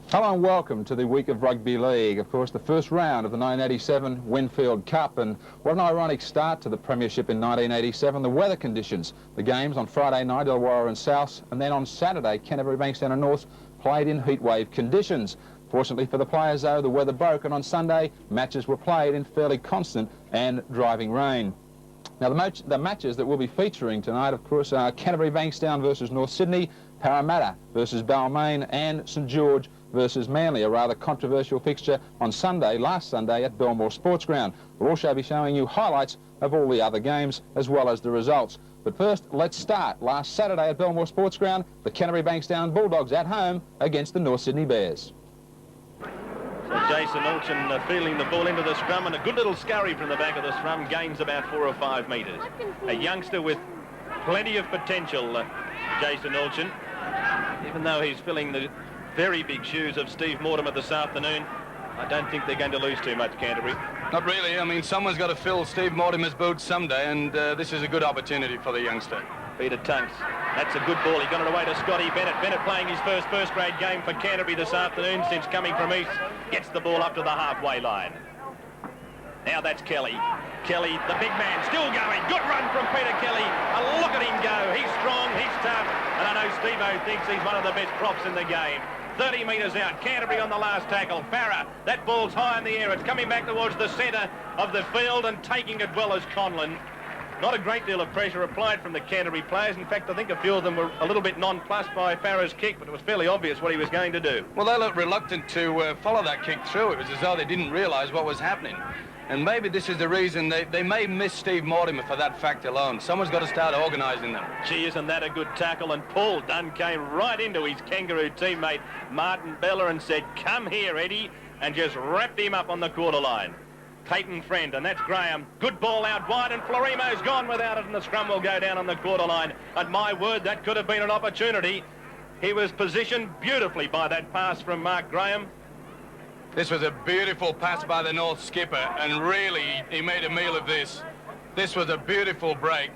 Hello and welcome to the week of Rugby League. Of course, the first round of the 1987 Winfield Cup, and what an ironic start to the premiership in 1987. The weather conditions, the games on Friday night, Illawarra and South, and then on Saturday, Canterbury, Bankstown and North played in heatwave conditions. Fortunately for the players, though, the weather broke, and on Sunday, matches were played in fairly constant and driving rain. Now, the matches that we'll be featuring tonight, of course, are Canterbury, Bankstown versus North Sydney, Parramatta versus Balmain, and St George versus Manly, a rather controversial fixture on Sunday, last Sunday, at Belmore Sports Ground. We'll also be showing you highlights of all the other games, as well as the results. But first, let's start. Last Saturday at Belmore Sports Ground, the Canterbury Bankstown Bulldogs at home against the North Sydney Bears. So Jason Alchin feeling the ball into the scrum, and a good little scurry from the back of the scrum, gains about 4 or 5 metres. A youngster with plenty of potential, Jason Alchin, even though he's filling the very big shoes of Steve Mortimer this afternoon. I don't think they're going to lose too much, Canterbury. Not really. I mean, someone's got to fill Steve Mortimer's boots someday, and this is a good opportunity for the youngster. Peter Tunks. That's a good ball. He got it away to Scotty Bennett. Bennett playing his first grade game for Canterbury this afternoon since coming from East. Gets the ball up to the halfway line. Now that's Kelly. Kelly, the big man, still going. Good run from Peter Kelly. And look at him go. He's strong, he's tough. And I know Steve-O thinks he's one of the best props in the game. 30 metres out. Canterbury on the last tackle. Farah, that ball's high in the air. It's coming back towards the centre of the field and taking it well as Conlon. Not a great deal of pressure applied from the Canterbury players. In fact, I think a few of them were a little bit nonplussed by Farah's kick, but it was fairly obvious what he was going to do. Well, they looked reluctant to follow that kick through. It was as though they didn't realise what was happening. And maybe this is the reason they may miss Steve Mortimer for that fact alone. Someone's got to start organising them. Gee, isn't that a good tackle? And Paul Dunn came right into his Kangaroo teammate, Martin Bella, and said, "Come here, Eddie," and just wrapped him up on the quarter line. Peyton Friend, and that's Graham. Good ball out wide, and Florimo's gone without it, and the scrum will go down on the quarter line. And my word, that could have been an opportunity. He was positioned beautifully by that pass from Mark Graham. This was a beautiful pass by the North skipper, and really, he made a meal of this. This was a beautiful break,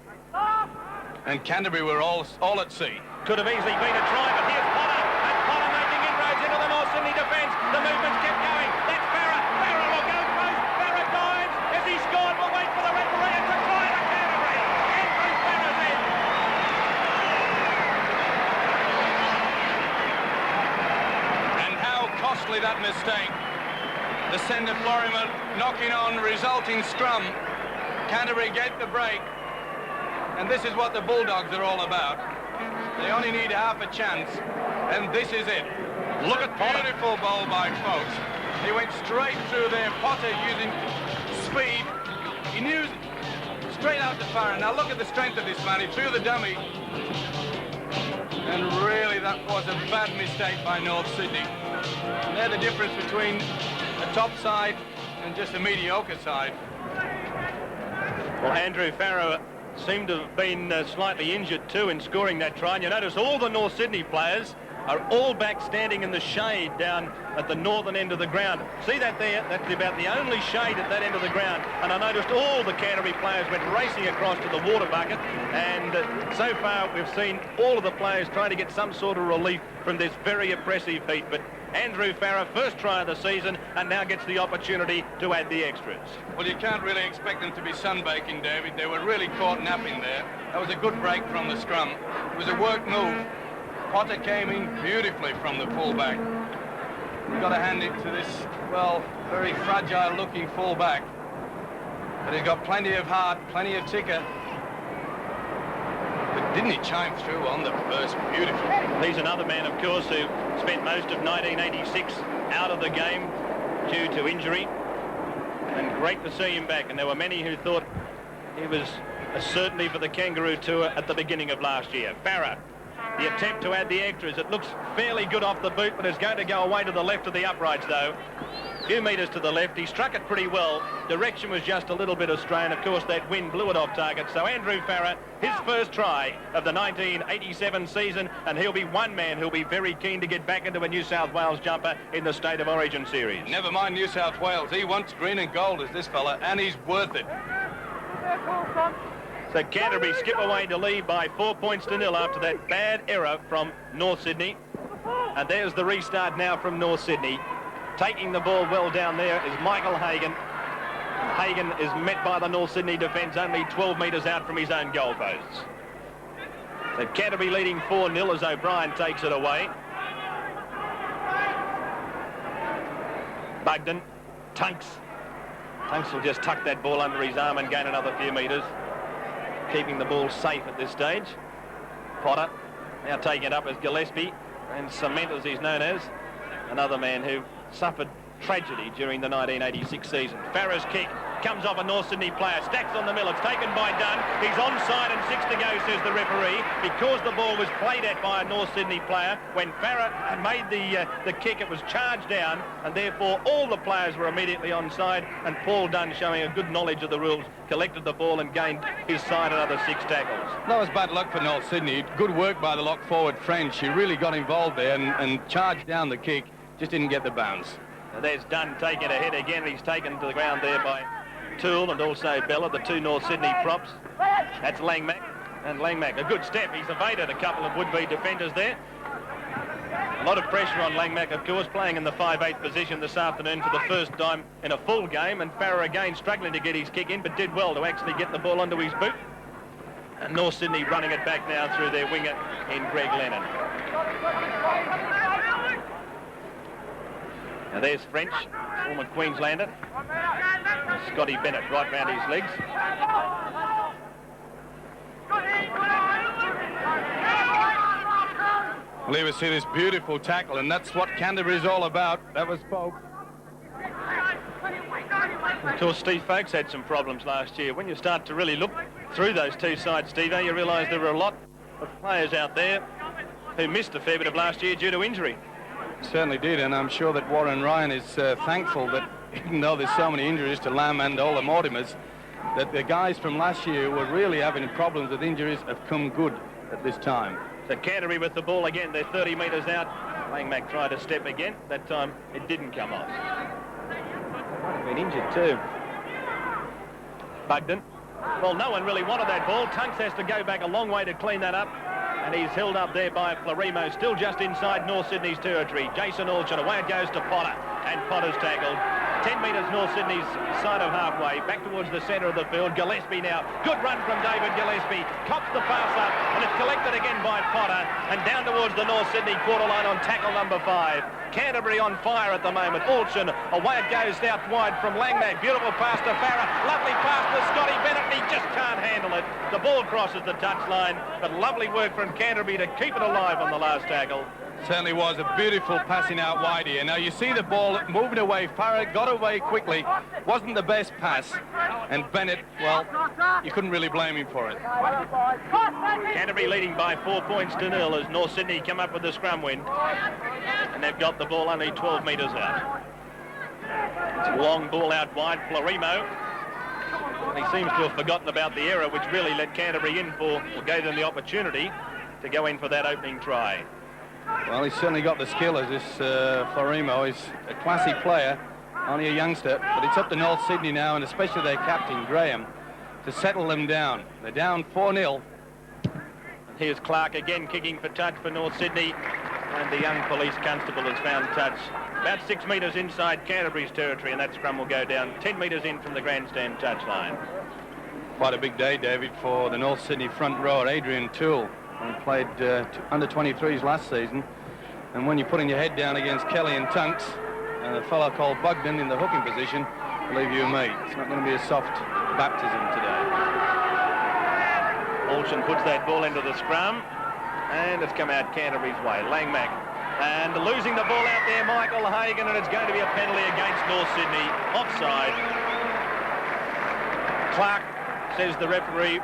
and Canterbury were all at sea. Could have easily been a try, but here's Potter, and Potter making inroads into the North Sydney defence. The movement's kept going. That's Farah. Farah will go close. Farah dives. Has he scored? We'll wait for the referee. It's a try to Canterbury. Andrew Farah's in. And how costly that mistake. The centre Florimo knocking on, resulting scrum. Canterbury get the break. And this is what the Bulldogs are all about. They only need half a chance, and this is it. Look at beautiful ball by Folks. He went straight through there. Potter using speed. He knew straight out to Farah. Now look at the strength of this man. He threw the dummy. And really, that was a bad mistake by North Sydney. And they're the difference between a top side and just a mediocre side. Well, Andrew Farah seemed to have been slightly injured too in scoring that try. And you notice all the North Sydney players are all back standing in the shade down at the northern end of the ground. See that there? That's about the only shade at that end of the ground. And I noticed all the Canterbury players went racing across to the water bucket. And so far we've seen all of the players trying to get some sort of relief from this very oppressive heat. But Andrew Farah, first try of the season, and now gets the opportunity to add the extras. Well, you can't really expect them to be sunbaking, David. They were really caught napping there. That was a good break from the scrum. It was a work move. Potter came in beautifully from the fullback. You've got to hand it to this, well, very fragile-looking fullback. But he's got plenty of heart, plenty of ticker. But didn't he chime through on the burst beautifully? He's another man, of course, who spent most of 1986 out of the game due to injury. And great to see him back. And there were many who thought he was a certainty for the Kangaroo Tour at the beginning of last year. Farah, the attempt to add the extras. It looks fairly good off the boot, but it's going to go away to the left of the uprights, though. A few metres to the left. He struck it pretty well. Direction was just a little bit astray, and of course that wind blew it off target. So Andrew Farah, his first try of the 1987 season, and he'll be one man who'll be very keen to get back into a New South Wales jumper in the State of Origin series. Never mind New South Wales. He wants green and gold as this fella, and he's worth it. So Canterbury skip away to lead by 4 points to 0 after that bad error from North Sydney. And there's the restart now from North Sydney. Taking the ball well down there is Michael Hagan. Hagan is met by the North Sydney defence only 12 metres out from his own goalposts. So Canterbury leading 4-0 as O'Brien takes it away. Bugden, Tunks. Tunks will just tuck that ball under his arm and gain another few metres, keeping the ball safe at this stage. Potter now taking it up as Gillespie, and Cement, as he's known as, another man who suffered tragedy during the 1986 season. Farah's kick comes off a North Sydney player, stacks on the mill, it's taken by Dunn. He's onside and 6 to go, says the referee, because the ball was played at by a North Sydney player. When Farah made the kick, it was charged down, and therefore all the players were immediately onside, and Paul Dunn, showing a good knowledge of the rules, collected the ball and gained his side another 6 tackles. That was bad luck for North Sydney. Good work by the lock forward French. He really got involved there and charged down the kick, just didn't get the bounce. Now there's Dunn taking it ahead again. He's taken to the ground there by Toole and also Bella, the 2 North Sydney props. That's Langmack, and Langmack, a good step. He's evaded a couple of would-be defenders there. A lot of pressure on Langmack, of course, playing in the 5/8 position this afternoon for the first time in a full game, and Farah again struggling to get his kick in, but did well to actually get the ball onto his boot. And North Sydney running it back now through their winger in Greg Lennon. Now there's French, former Queenslander. Scotty Bennett right round his legs. Well, here we see this beautiful tackle, and that's what Canterbury is all about. That was Pope. Of course, Steve Folkes had some problems last year. When you start to really look through those two sides, Steve, you realise there were a lot of players out there who missed a fair bit of last year due to injury. Certainly did, and I'm sure that Warren Ryan is thankful that even though there's so many injuries to Lamb and all the Mortimers, that the guys from last year were really having problems with injuries have come good at this time. So Canterbury with the ball again. They're 30 metres out. Langmack tried to step again. That time it didn't come off. Might have been injured too. Bugden. Well, no one really wanted that ball. Tunks has to go back a long way to clean that up. And he's held up there by Florimo, still just inside North Sydney's territory. Jason Alston, away it goes to Potter, and Potter's tackled. 10 metres North Sydney's side of halfway, back towards the centre of the field. Gillespie now, good run from David Gillespie, cops the pass up, and it's collected again by Potter, and down towards the North Sydney quarter line on tackle number 5. Canterbury on fire at the moment. Alston, away it goes out wide from Langmack. Beautiful pass to Farah, lovely pass to Scotty Bennett, and he just can't handle it. The ball crosses the touchline, but lovely work from Canterbury to keep it alive on the last tackle. Certainly was a beautiful passing out wide here. Now you see the ball moving away. Farah got away quickly. Wasn't the best pass. And Bennett, well, you couldn't really blame him for it. Canterbury leading by 4 points to 0 as North Sydney come up with the scrum win. And they've got the ball only 12 metres out. It's a long ball out wide. Florimo. He seems to have forgotten about the error which really let Canterbury in for, or gave them the opportunity to go in for that opening try. Well, he's certainly got the skill as this Florimo. He's a classy player, only a youngster, but it's up to North Sydney now, and especially their captain, Graham, to settle them down. They're down 4-0. And here's Clark again kicking for touch for North Sydney, and the young police constable has found touch about 6 metres inside Canterbury's territory, and that scrum will go down 10 metres in from the grandstand touchline. Quite a big day, David, for the North Sydney front rower, Adrian Toole. He played under 23s last season, and when you're putting your head down against Kelly and Tunks and a fellow called Bugden in the hooking position, believe you me, it's not going to be a soft baptism today. Alston puts that ball into the scrum, and it's come out Canterbury's way. Langmack, and losing the ball out there, Michael Hagan, and it's going to be a penalty against North Sydney, offside. Clark says the referee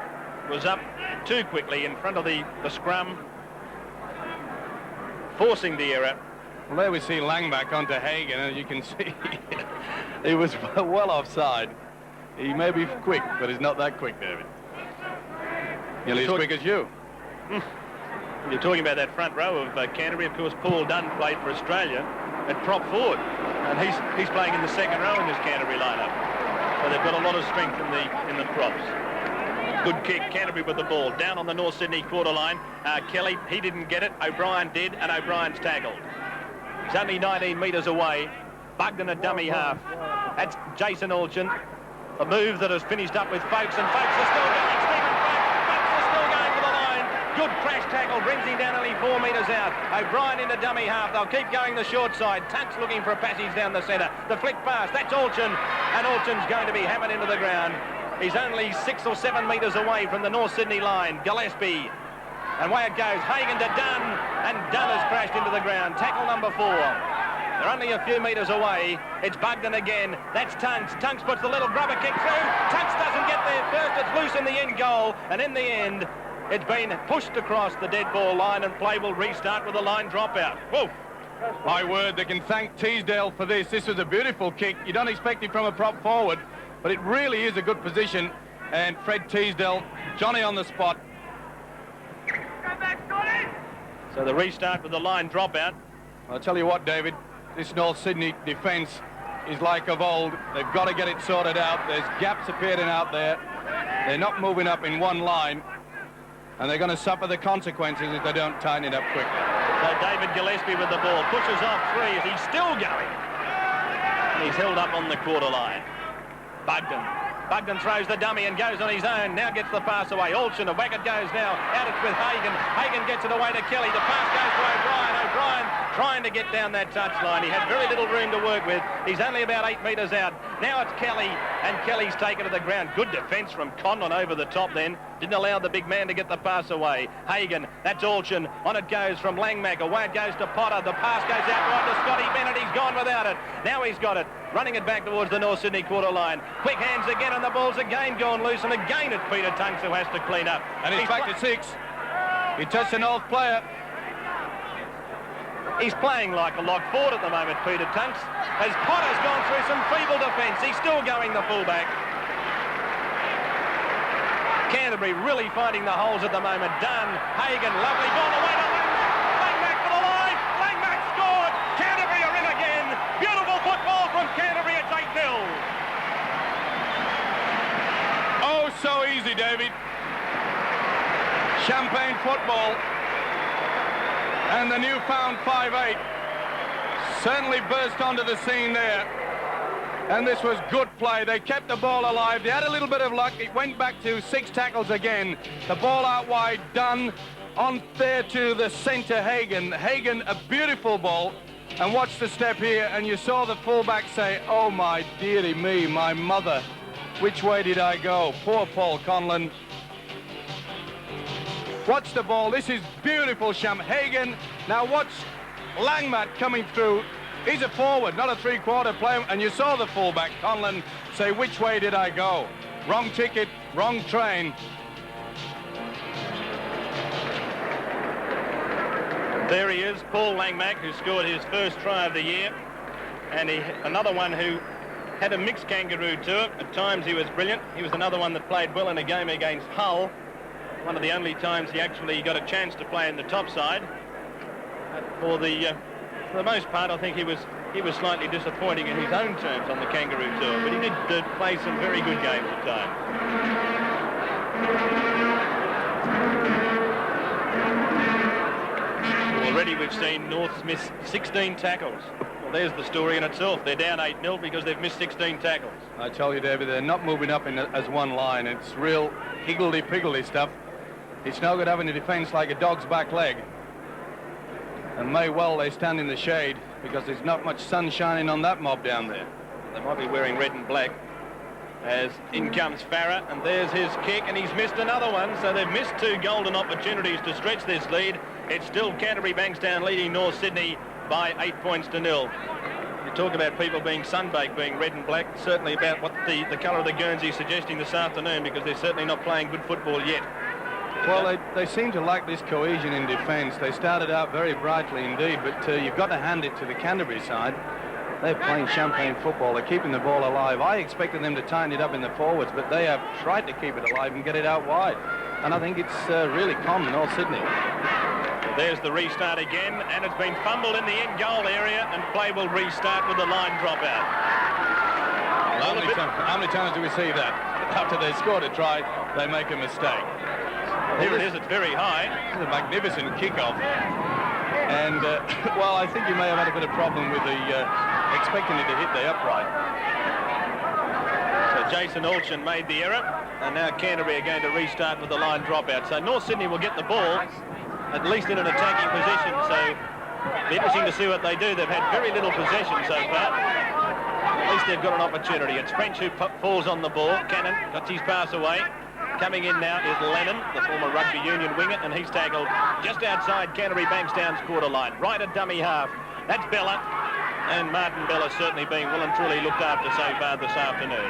was up too quickly in front of the scrum, forcing the error. Well, there we see Langback onto Hagan, and as you can see, he was well offside. He may be quick, but he's not that quick, David. Nearly as quick as you. You're talking about that front row of Canterbury. Of course, Paul Dunn played for Australia at prop forward, and he's playing in the second row in this Canterbury lineup. So they've got a lot of strength in the props. Good kick, Canterbury with the ball. Down on the North Sydney quarter line. Kelly, he didn't get it. O'Brien did, and O'Brien's tackled. He's only 19 metres away. Bugden a dummy half. That's Jason Alchin. The move that has finished up with Folks, and Folks is still going. Stephen Folks is still going for the line. Good crash tackle, brings him down only 4 metres out. O'Brien into dummy half. They'll keep going the short side. Tunks looking for a passage down the centre. The flick pass, that's Alchin, and Alchin's going to be hammered into the ground. He's only 6 or 7 metres away from the North Sydney line. Gillespie, and away it goes. Hagan to Dunn, and Dunn has crashed into the ground. Tackle number 4. They're only a few metres away. It's Bugden again. That's Tunks. Tunks puts the little grubber kick through. Tunks doesn't get there first. It's loose in the end goal. And in the end, it's been pushed across the dead ball line, and play will restart with a line dropout. Whoa. My word, they can thank Teasdale for this. This was a beautiful kick. You don't expect it from a prop forward, but it really is a good position. And Fred Teasdale, Johnny on the spot. So the restart with the line dropout. I'll tell you what, David, this North Sydney defence is like of old. They've got to get it sorted out. There's gaps appearing out there. They're not moving up in one line, and they're going to suffer the consequences if they don't tighten it up quickly. So David Gillespie with the ball pushes off 3 as he's still going. And he's held up on the quarter line. Bugden throws the dummy and goes on his own. Now gets the pass away. Alchin, a whack it goes now. Out it's with Hagan. Hagan gets it away to Kelly. The pass goes to O'Brien. O'Brien trying to get down that touchline. He had very little room to work with. He's only about 8 metres out. Now it's Kelly, and Kelly's taken to the ground. Good defence from Conlon over the top then. Didn't allow the big man to get the pass away. Hagan, that's Alchin. On it goes from Langmack. Away it goes to Potter. The pass goes out right to Scotty Bennett. He's gone without it. Now he's got it. Running it back towards the North Sydney quarter line. Quick hands again, and the ball's again gone loose, and again it's Peter Tunks who has to clean up. And he's back to 6. He touched an old player. He's playing like a lock forward at the moment, Peter Tunks. As Potter's gone through some feeble defence, he's still going the fullback. Canterbury really finding the holes at the moment. Dunn, Hagan, lovely ball away to Langmack. Langmack for the line. Langmack scored. Canterbury are in again. Beautiful football from Canterbury. It's 8-0. Oh, so easy, David. Champagne football. And the newfound 5'8" certainly burst onto the scene there. And this was good play. They kept the ball alive. They had a little bit of luck. It went back to 6 tackles again. The ball out wide, Dunn. On there to the centre, Hagan. Hagan, a beautiful ball. And watch the step here. And you saw the fullback say, oh, my dearie me, my mother. Which way did I go? Poor Paul Conlon. Watch the ball. This is beautiful, Hagan. Now watch Langmack coming through. He's a forward, not a 3-quarter player. And you saw the fullback, Conlon, say, which way did I go? Wrong ticket, wrong train. There he is, Paul Langmack, who scored his first try of the year. And another one who had a mixed kangaroo to it. At times he was brilliant. He was another one that played well in a game against Hull. One of the only times he actually got a chance to play in the top side. For the most part, I think he was slightly disappointing in his own terms on the Kangaroo Tour, but he did play some very good games at times. Already we've seen North's miss 16 tackles. Well, there's the story in itself. They're down 8-0 because they've missed 16 tackles. I tell you, David, they're not moving up as one line. It's real higgledy-piggledy stuff. It's no good having a defence like a dog's back leg. And may well they stand in the shade because there's not much sun shining on that mob down there. They might be wearing red and black. As in comes Farah, and there's his kick, and he's missed another one. So they've missed 2 golden opportunities to stretch this lead. It's still Canterbury Bankstown leading North Sydney by 8 points to 0. You talk about people being sunbaked, being red and black, certainly about what the colour of the Guernsey is suggesting this afternoon, because they're certainly not playing good football yet. Well, they seem to lack this cohesion in defence. They started out very brightly indeed, but you've got to hand it to the Canterbury side. They're playing champagne football. They're keeping the ball alive. I expected them to tighten it up in the forwards, but they have tried to keep it alive and get it out wide. And I think it's really calm North Sydney. There's the restart again, and it's been fumbled in the end goal area, and play will restart with the line dropout. How many times do we see that? After they scored a try, they make a mistake. Here it is, it's very high. This is a magnificent kickoff. And, well, I think he may have had a bit of problem with the expecting it to hit the upright. So Jason Alchin made the error, and now Canterbury are going to restart with the line dropout. So North Sydney will get the ball, at least in an attacking position. So it'll be interesting to see what they do. They've had very little possession so far. At least they've got an opportunity. It's French who falls on the ball. Cannon got his pass away. Coming in now is Lennon, the former rugby union winger, and he's tackled just outside Canterbury Bankstown's quarter line. Right at dummy half. That's Bella. And Martin Bella certainly being well and truly looked after so far this afternoon.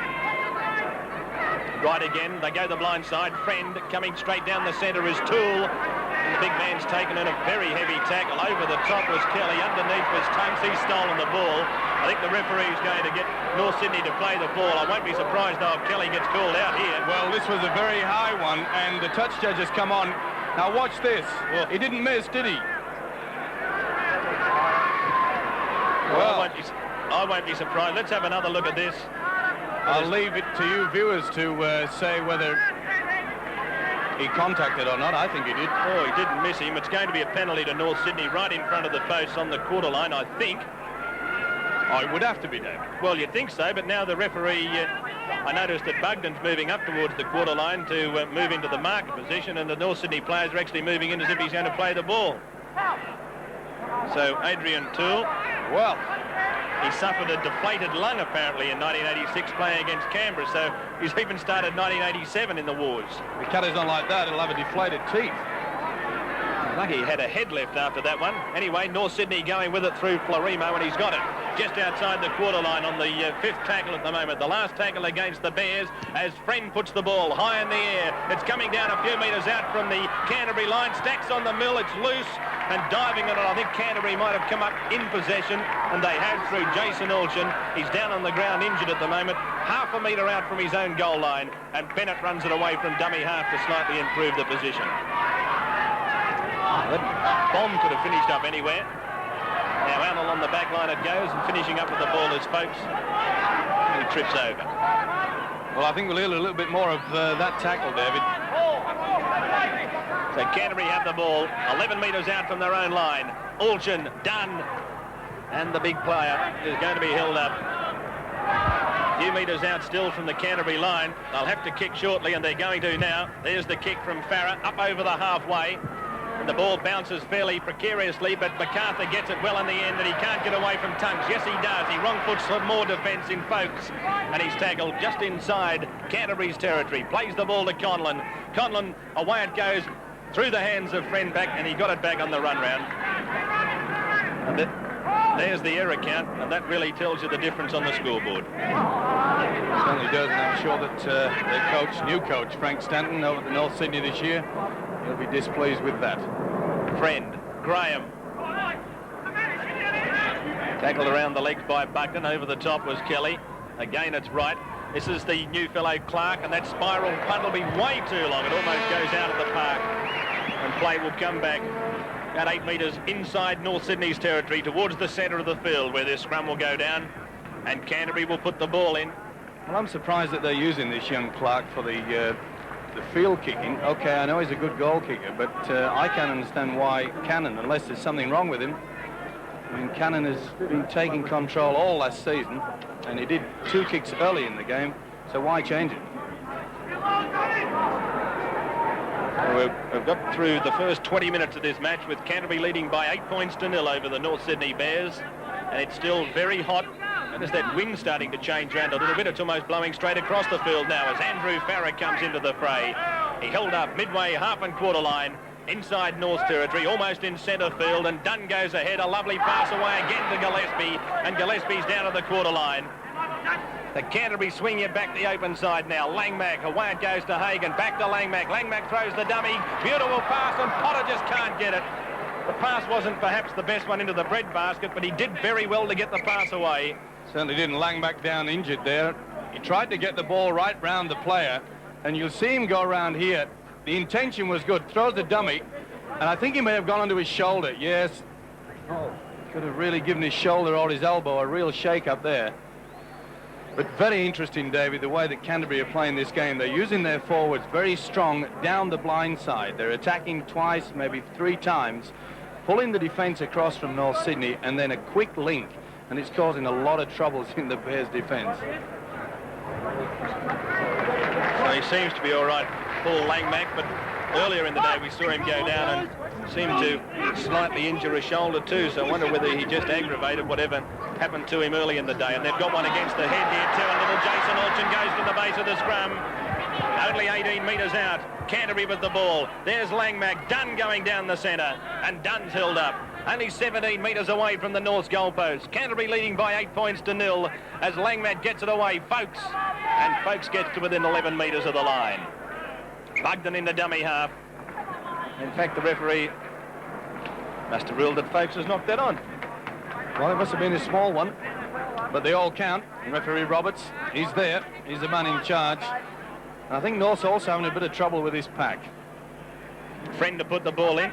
Right again, they go the blind side. Friend coming straight down the centre is Toole. And the big man's taken in a very heavy tackle. Over the top was Kelly. Underneath was Tunks. He's stolen the ball. I think the referee's going to get North Sydney to play the ball. I won't be surprised though if Kelly gets called out here. Well, this was a very high one, and the touch judge has come on. Now watch this. Well, he didn't miss, did he? Well, I won't be surprised. Let's have another look at this. I'll leave it to you viewers to say whether he contacted or not. I think he did. Oh, he didn't miss him. It's going to be a penalty to North Sydney right in front of the post on the quarter line, I think. Oh, it would have to be, David. Well, you'd think so, but now the referee, I noticed that Bugden's moving up towards the quarter line to move into the marker position, and the North Sydney players are actually moving in as if he's going to play the ball. So Adrian Toole, well, he suffered a deflated lung apparently in 1986 playing against Canberra, so he's even started 1987 in the wars. the cut is not like that. It'll have a deflated teeth. Lucky he had a head left after that one. Anyway, North Sydney going with it through Florimo, and he's got it just outside the quarter line on the fifth tackle at the moment. The last tackle against the Bears as Friend puts the ball high in the air. It's coming down a few metres out from the Canterbury line. Stacks on the mill. It's loose and diving on it. I think Canterbury might have come up in possession, and they have through Jason Alchin. He's down on the ground injured at the moment, half a metre out from his own goal line, and Bennett runs it away from dummy half to slightly improve the position. That bomb could have finished up anywhere. Now Arnold on the back line it goes, and finishing up with the ball is Folks, who trips over. Well, I think we'll hear a little bit more of that tackle, David. So Canterbury have the ball 11 metres out from their own line. Alchin done, and the big player is going to be held up. A few metres out still from the Canterbury line. They'll have to kick shortly, and they're going to now. There's the kick from Farah up over the halfway. And the ball bounces fairly precariously, but MacArthur gets it well in the end, and he can't get away from Tunks. Yes, he does. He wrong-foots some more defence in Folks, and he's tackled just inside Canterbury's territory. Plays the ball to Conlon. Conlon, away it goes through the hands of Friend back, and he got it back on the run round. And there's the error count, and that really tells you the difference on the scoreboard. It certainly does, and I'm sure that their coach, new coach, Frank Stanton, over at North Sydney this year, he'll be displeased with that. Friend, Graham. Tackled around the legs by Bugden. Over the top was Kelly. Again, it's right. This is the new fellow Clark, and that spiral punt will be way too long. It almost goes out of the park, and play will come back about 8 metres inside North Sydney's territory towards the centre of the field, where this scrum will go down, and Canterbury will put the ball in. Well, I'm surprised that they're using this young Clark for the field kicking. Okay, I know he's a good goal kicker, but I can't understand why Cannon, unless there's something wrong with him. I mean, Cannon has been taking control all last season, and he did 2 kicks early in the game, so why change it? We've got through the first 20 minutes of this match with Canterbury leading by 8 points to 0 over the North Sydney Bears, and it's still very hot. Notice that wind starting to change around a little bit. It's almost blowing straight across the field now as Andrew Farah comes into the fray. He held up midway half and quarter line inside North territory, almost in centre field, and Dunn goes ahead. A lovely pass away again to Gillespie, and Gillespie's down at the quarter line. The Canterbury swing you back the open side now. Langmack, away it goes to Hagan, back to Langmack. Langmack throws the dummy. Beautiful pass, and Potter just can't get it. The pass wasn't perhaps the best one into the breadbasket, but he did very well to get the pass away. Certainly didn't. Langmack down injured there. He tried to get the ball right round the player, and you'll see him go around here. The intention was good. Throws the dummy, and I think he may have gone onto his shoulder. Yes. Oh, could have really given his shoulder or his elbow a real shake up there. But very interesting, David, the way that Canterbury are playing this game. They're using their forwards very strong down the blind side. They're attacking twice, maybe 3 times. pulling the defence across from North Sydney and then a quick link, and it's causing a lot of troubles in the Bears' defence. So he seems to be all right, Paul Langmack, but earlier in the day we saw him go down and seemed to slightly injure a shoulder too, so I wonder whether he just aggravated whatever happened to him early in the day. And they've got one against the head here too, and little Jason Alchin goes to the base of the scrum. Only 18 metres out. Canterbury with the ball. There's Langmack. Dunn going down the centre, and Dunn's held up. Only 17 metres away from the North's goalpost. Canterbury leading by 8 points to 0 as Langmack gets it away. Folkes. And Folkes gets to within 11 metres of the line. Bugden in the dummy half. In fact, the referee must have ruled that Folkes has knocked that on. Well, it must have been a small one, but they all count. Referee Roberts, he's there. He's the man in charge. And I think North's also having a bit of trouble with his pack. Friend to put the ball in.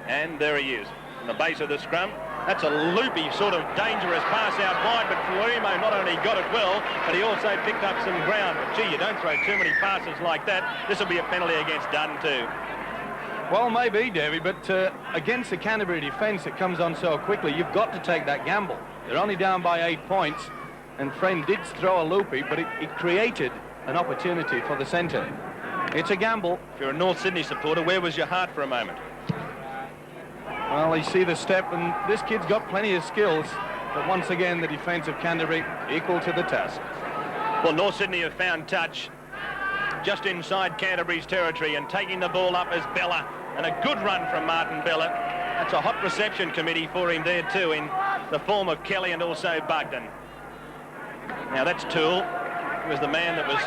And there he is, on the base of the scrum. That's a loopy, sort of dangerous pass out wide, but Florimo not only got it well, but he also picked up some ground. But gee, you don't throw too many passes like that. This will be a penalty against Dunn too. Well, maybe, Davey, but against the Canterbury defence, it comes on so quickly, you've got to take that gamble. They're only down by 8 points, and Friend did throw a loopy, but it created an opportunity for the centre. It's a gamble. If you're a North Sydney supporter, where was your heart for a moment? Well, you see the step, and this kid's got plenty of skills, but once again, the defence of Canterbury equal to the task. Well, North Sydney have found touch just inside Canterbury's territory, and taking the ball up is Bella, and a good run from Martin Bella. That's a hot reception committee for him there too, in the form of Kelly and also Bugden. Now that's Toole. He was the man that was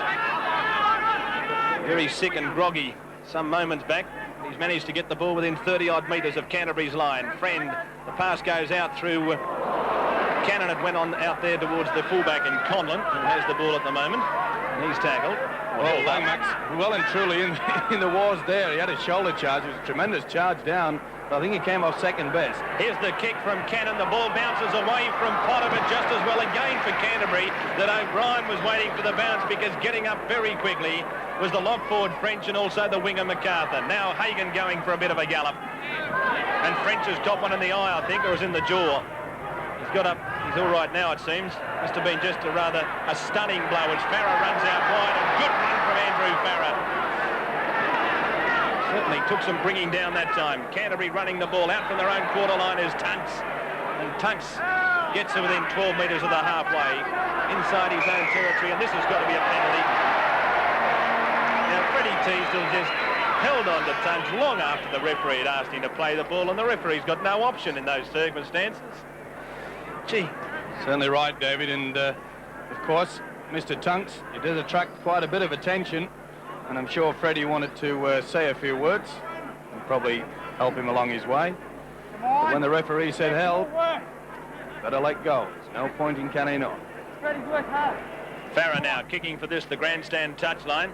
very sick and groggy some moments back. He's managed to get the ball within 30-odd metres of Canterbury's line. Friend, the pass goes out through Cannon. It went on out there towards the fullback in Conlon, who has the ball at the moment. And he's tackled. Well, Langmack's well and truly in the wars there. He had a shoulder charge. It was a tremendous charge down, but I think he came off second best. Here's the kick from Cannon. The ball bounces away from Potter, but just as well again for Canterbury that O'Brien was waiting for the bounce, because getting up very quickly was the lock forward French and also the winger MacArthur. Now Hagan going for a bit of a gallop. And French has got one in the eye, I think, or is in the jaw. He's got up. He's all right now, it seems. Must have been just a stunning blow as Farah runs out wide. A good run from Andrew Farah. Certainly took some bringing down that time. Canterbury running the ball out from their own quarter line is Tunks. And Tunks gets to within 12 metres of the halfway, inside his own territory, and this has got to be a penalty. Now, Freddie Teasdale just held on to Tunks long after the referee had asked him to play the ball, and the referee's got no option in those circumstances. Gee. Certainly right, David, and of course, Mr. Tunks, it does attract quite a bit of attention, and I'm sure Freddie wanted to say a few words and probably help him along his way. But when the referee said held, better let go. There's no point in carrying on. Farah now kicking for this, the grandstand touchline.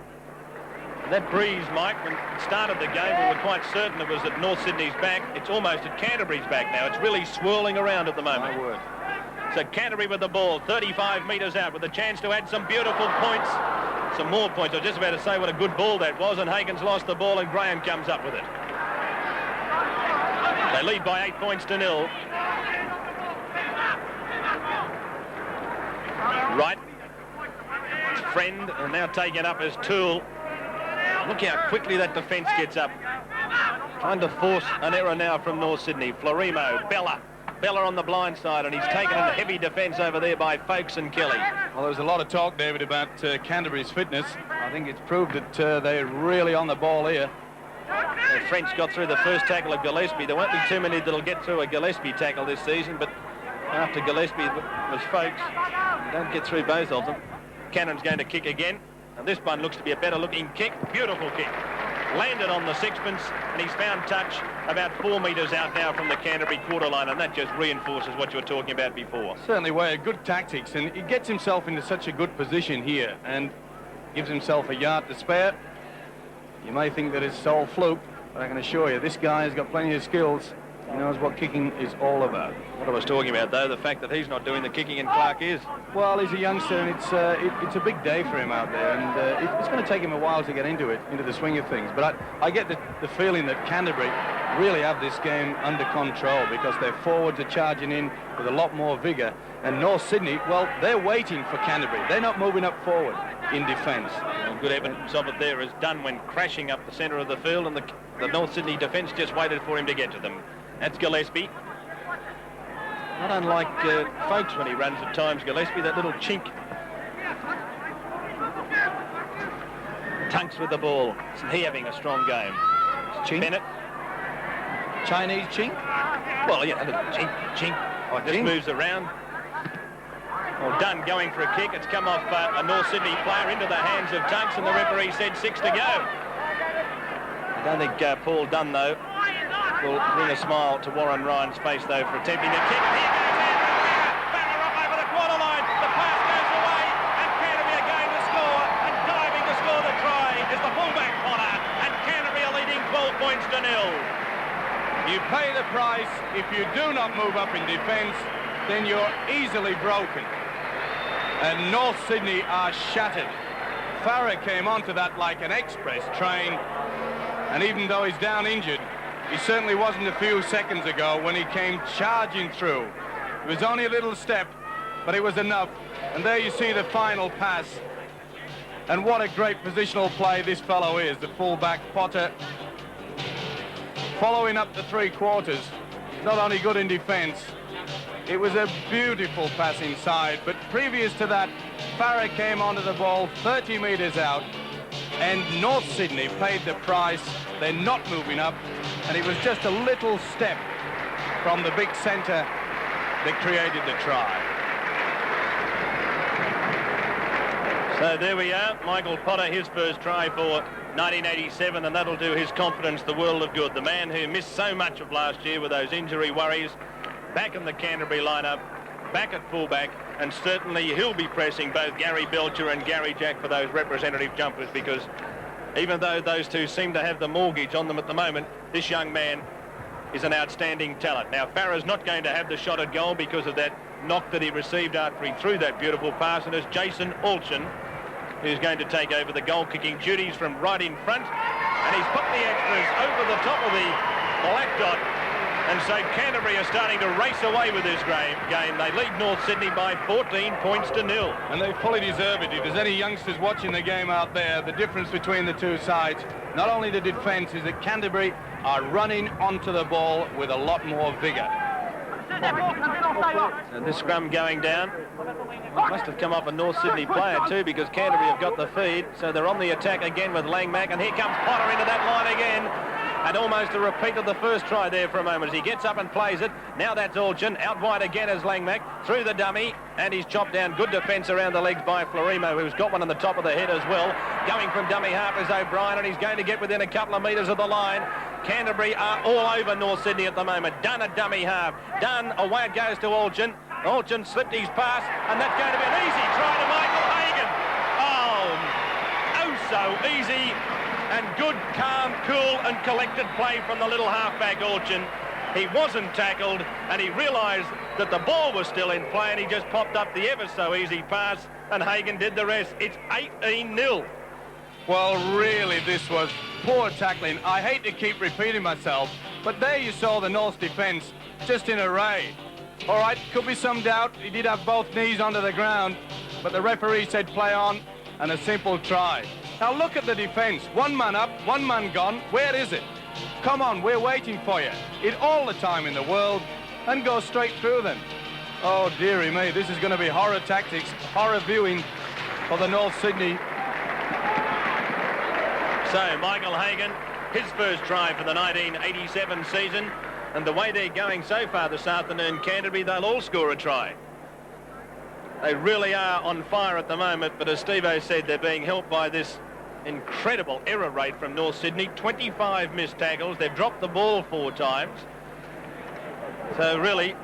That breeze, Mike, when it started the game, we were quite certain it was at North Sydney's back. It's almost at Canterbury's back now. It's really swirling around at the moment. My word. So Canterbury with the ball, 35 metres out, with a chance to add some beautiful points. Some more points. I was just about to say what a good ball that was, and Hagan's lost the ball, and Graham comes up with it. They lead by 8 points to 0. Right. Friend, and now taken up as Toole. Look how quickly that defence gets up. Trying to force an error now from North Sydney. Florimo, Bella on the blind side, and he's taken in heavy defence over there by Folkes and Kelly. Well, there was a lot of talk, David, about Canterbury's fitness. I think it's proved that they're really on the ball here. The French got through the first tackle of Gillespie. There won't be too many that'll get through a Gillespie tackle this season, but after Gillespie was Folkes, don't get through both of them. Cannon's going to kick again, and this one looks to be a better looking kick. Beautiful kick. Landed on the sixpence, and he's found touch about 4 metres out now from the Canterbury quarter line, and that just reinforces what you were talking about before. Certainly way good tactics, and he gets himself into such a good position here and gives himself a yard to spare. You may think that it's all fluke, but I can assure you this guy has got plenty of skills. He knows what kicking is all about. What I was talking about, though, the fact that he's not doing the kicking and Clark is. Well, he's a youngster, and it's a big day for him out there, and it's going to take him a while to get into the swing of things. But I get the feeling that Canterbury really have this game under control because their forwards are charging in with a lot more vigour. And North Sydney, well, they're waiting for Canterbury. They're not moving up forward in defence. Well, good evidence of it there is Dunn went crashing up the centre of the field, and the North Sydney defence just waited for him to get to them. That's Gillespie. Not unlike Folks when he runs at times, Gillespie, that little chink. Tunks with the ball. Isn't he having a strong game? Chink? Bennett. Chinese chink? Well, yeah, a little chink. Oh, just chink. moves around. Well, Dunn going for a kick. It's come off a North Sydney player into the hands of Tunks, and the referee said 6 to go. I don't think Paul Dunn, though, will bring a smile to Warren Ryan's face, though, for attempting the kick. Here goes Andrew. Banger up over the quarter line. The pass goes away, and Canterbury are going to score, and diving to score the try is the fullback Potter, and Canterbury are leading 12 points to 0. You pay the price. If you do not move up in defence, then you're easily broken. And North Sydney are shattered. Farah came onto that like an express train, and even though he's down injured, he certainly wasn't a few seconds ago when he came charging through. It was only a little step, but it was enough. And there you see the final pass. And what a great positional play this fellow is, the fullback Potter. Following up the 3/4, not only good in defence, it was a beautiful pass inside, but previous to that, Farah came onto the ball 30 metres out, and North Sydney paid the price. They're not moving up, and it was just a little step from the big centre that created the try. So there we are, Michael Potter, his first try for 1987, and that'll do his confidence the world of good. The man who missed so much of last year with those injury worries, back in the Canterbury lineup, back at fullback, and certainly he'll be pressing both Gary Belcher and Gary Jack for those representative jumpers, because even though those two seem to have the mortgage on them at the moment, this young man is an outstanding talent. Now, Farah's not going to have the shot at goal because of that knock that he received after he threw that beautiful pass, and it's Jason Alchin who's going to take over the goal-kicking duties from right in front, and he's put the extras over the top of the black dot. And so Canterbury are starting to race away with this game. They lead North Sydney by 14 points to 0. And they fully deserve it. If there's any youngsters watching the game out there, the difference between the two sides, not only the defence, is that Canterbury are running onto the ball with a lot more vigour. And this scrum going down must have come off a North Sydney player too, because Canterbury have got the feed. So they're on the attack again with Langmack, and here comes Potter into that line again. And almost a repeat of the first try there for a moment as he gets up and plays it. Now that's Alchin. Out wide again as Langmack. Through the dummy. And he's chopped down. Good defence around the legs by Florimo, who's got one on the top of the head as well. Going from dummy half is O'Brien, and he's going to get within a couple of metres of the line. Canterbury are all over North Sydney at the moment. Dunn at dummy half. Dunn, away it goes to Alchin. Alchin slipped his pass, and that's going to be an easy try to Michael Hagan. Oh so easy. And good, calm, cool and collected play from the little halfback Alchin. He wasn't tackled, and he realised that the ball was still in play, and he just popped up the ever so easy pass, and Hagan did the rest. It's 18-0. Well, really, this was poor tackling. I hate to keep repeating myself, but there you saw the North defence just in array. All right, could be some doubt. He did have both knees onto the ground, but the referee said play on, and a simple try. Now look at the defence. One man up, one man gone. Where is it? Come on, we're waiting for you. It all the time in the world, and go straight through them. Oh, dearie me, this is going to be horror tactics, horror viewing for the North Sydney. So Michael Hagan, his first try for the 1987 season, and the way they're going so far this afternoon, Canterbury, they'll all score a try. They really are on fire at the moment, but as Steve-O said, they're being helped by this incredible error rate from North Sydney. 25 missed tackles. They've dropped the ball 4 times. So really,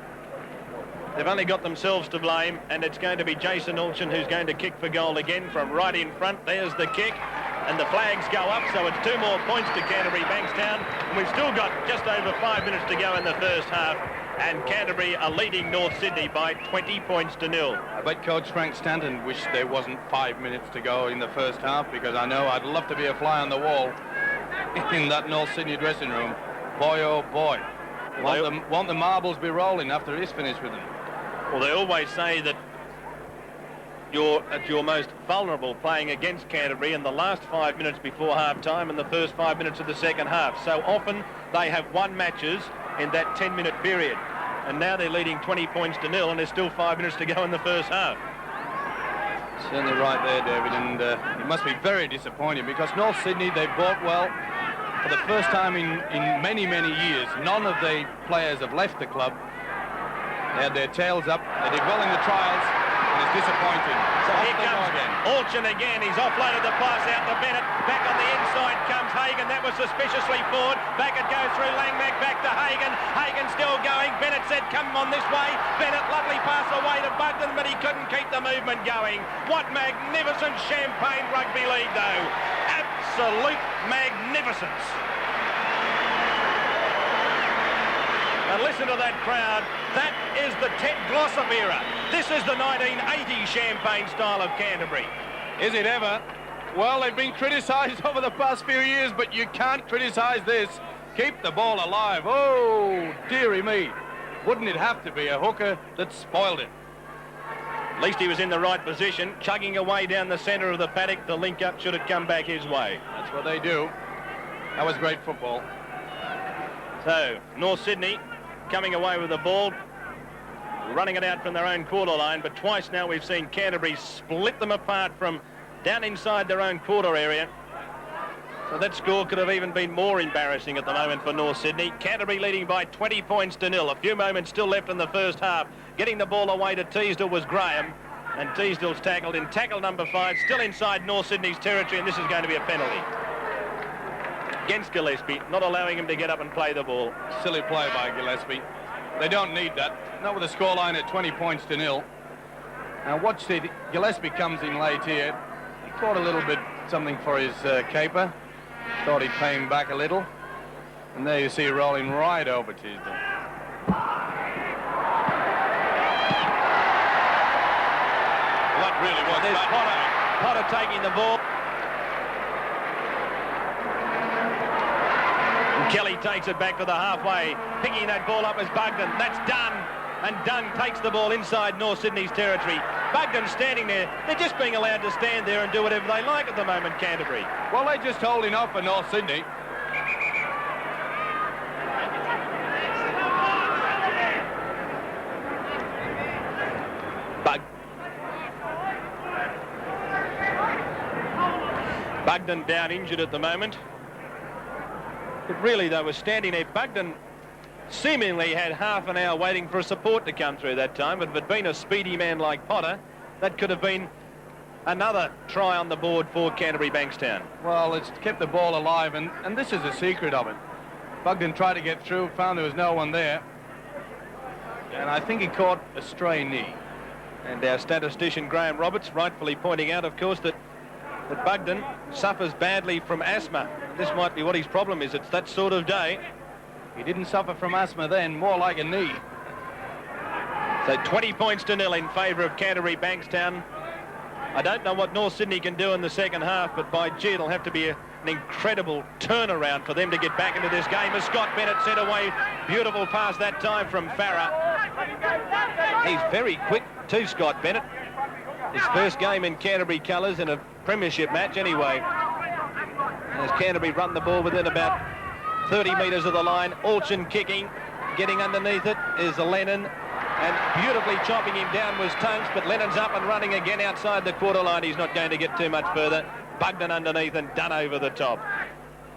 they've only got themselves to blame, and it's going to be Jason Alchin who's going to kick for goal again from right in front. There's the kick, and the flags go up, so it's 2 more points to Canterbury Bankstown, and we've still got just over 5 minutes to go in the first half, and Canterbury are leading North Sydney by 20 points to 0. I bet Coach Frank Stanton wished there wasn't 5 minutes to go in the first half, because I know I'd love to be a fly on the wall in that North Sydney dressing room. boy, oh boy. Want the marbles be rolling after he's finished with them. Well, they always say that you're at your most vulnerable playing against Canterbury in the last 5 minutes before half-time and the first 5 minutes of the second half. So often they have won matches in that 10-minute period. And now they're leading 20 points to nil, and there's still 5 minutes to go in the first half. Certainly right there, David, and it must be very disappointing because North Sydney, they bought well. For the first time in many, many years, none of the players have left the club. They had their tails up. They did well in the trials, and it's disappointing. So here comes Alchin again. He's offloaded the pass out to Bennett. Back on the inside comes Hagan. That was suspiciously forward. Back it goes through Langmack. Back to Hagan. Hagan still going. Bennett said, come on this way. Bennett, lovely pass away to Bugden, but he couldn't keep the movement going. What magnificent champagne rugby league, though. Absolute magnificence. And listen to that crowd. That is the Ted Glossop era. This is the 1980 champagne style of Canterbury. Is it ever? Well, they've been criticised over the past few years, but you can't criticise this. Keep the ball alive. Oh, dearie me. Wouldn't it have to be a hooker that spoiled it? At least he was in the right position, chugging away down the centre of the paddock. The link-up should have come back his way. That's what they do. That was great football. So, North Sydney coming away with the ball, running it out from their own quarter line, but twice now we've seen Canterbury split them apart from down inside their own quarter area. So that score could have even been more embarrassing at the moment for North Sydney. Canterbury leading by 20 points to nil. A few moments still left in the first half. Getting the ball away to Teasdale was Graham, and Teasdale's tackled in tackle number 5, still inside North Sydney's territory, and this is going to be a penalty against Gillespie, not allowing him to get up and play the ball. Silly play by Gillespie. They don't need that. Not with a scoreline at 20 points to nil. Now watch it. Gillespie comes in late here. He caught a little bit something for his caper. Thought he'd pay him back a little. And there you see rolling right over Teasdale. Well, that really was bad. Potter taking the ball. Kelly takes it back to the halfway, picking that ball up as Bugden. That's Dunn, and Dunn takes the ball inside North Sydney's territory. Bugden standing there. They're just being allowed to stand there and do whatever they like at the moment, Canterbury. Well, they're just holding up for North Sydney. Bugden down injured at the moment. But really, they were standing there. Bugden seemingly had half an hour waiting for a support to come through that time. But if it had been a speedy man like Potter, that could have been another try on the board for Canterbury Bankstown. Well, it's kept the ball alive, and this is the secret of it. Bugden tried to get through, found there was no one there. And I think he caught a stray knee. And our statistician, Graham Roberts, rightfully pointing out, of course, that Bugden suffers badly from asthma. This might be what his problem is. It's that sort of day. He didn't suffer from asthma then, more like a knee. So 20 points to nil in favour of Canterbury Bankstown. I don't know what North Sydney can do in the second half, but by gee, it'll have to be an incredible turnaround for them to get back into this game. As Scott Bennett sent away, beautiful pass that time from Farah. He's very quick too, Scott Bennett. His first game in Canterbury colours in a premiership match anyway. As Canterbury run the ball within about 30 metres of the line. Alchin kicking, getting underneath it is Lennon, and beautifully chopping him down was Tunks, but Lennon's up and running again outside the quarter line. He's not going to get too much further. Bugden underneath and done over the top.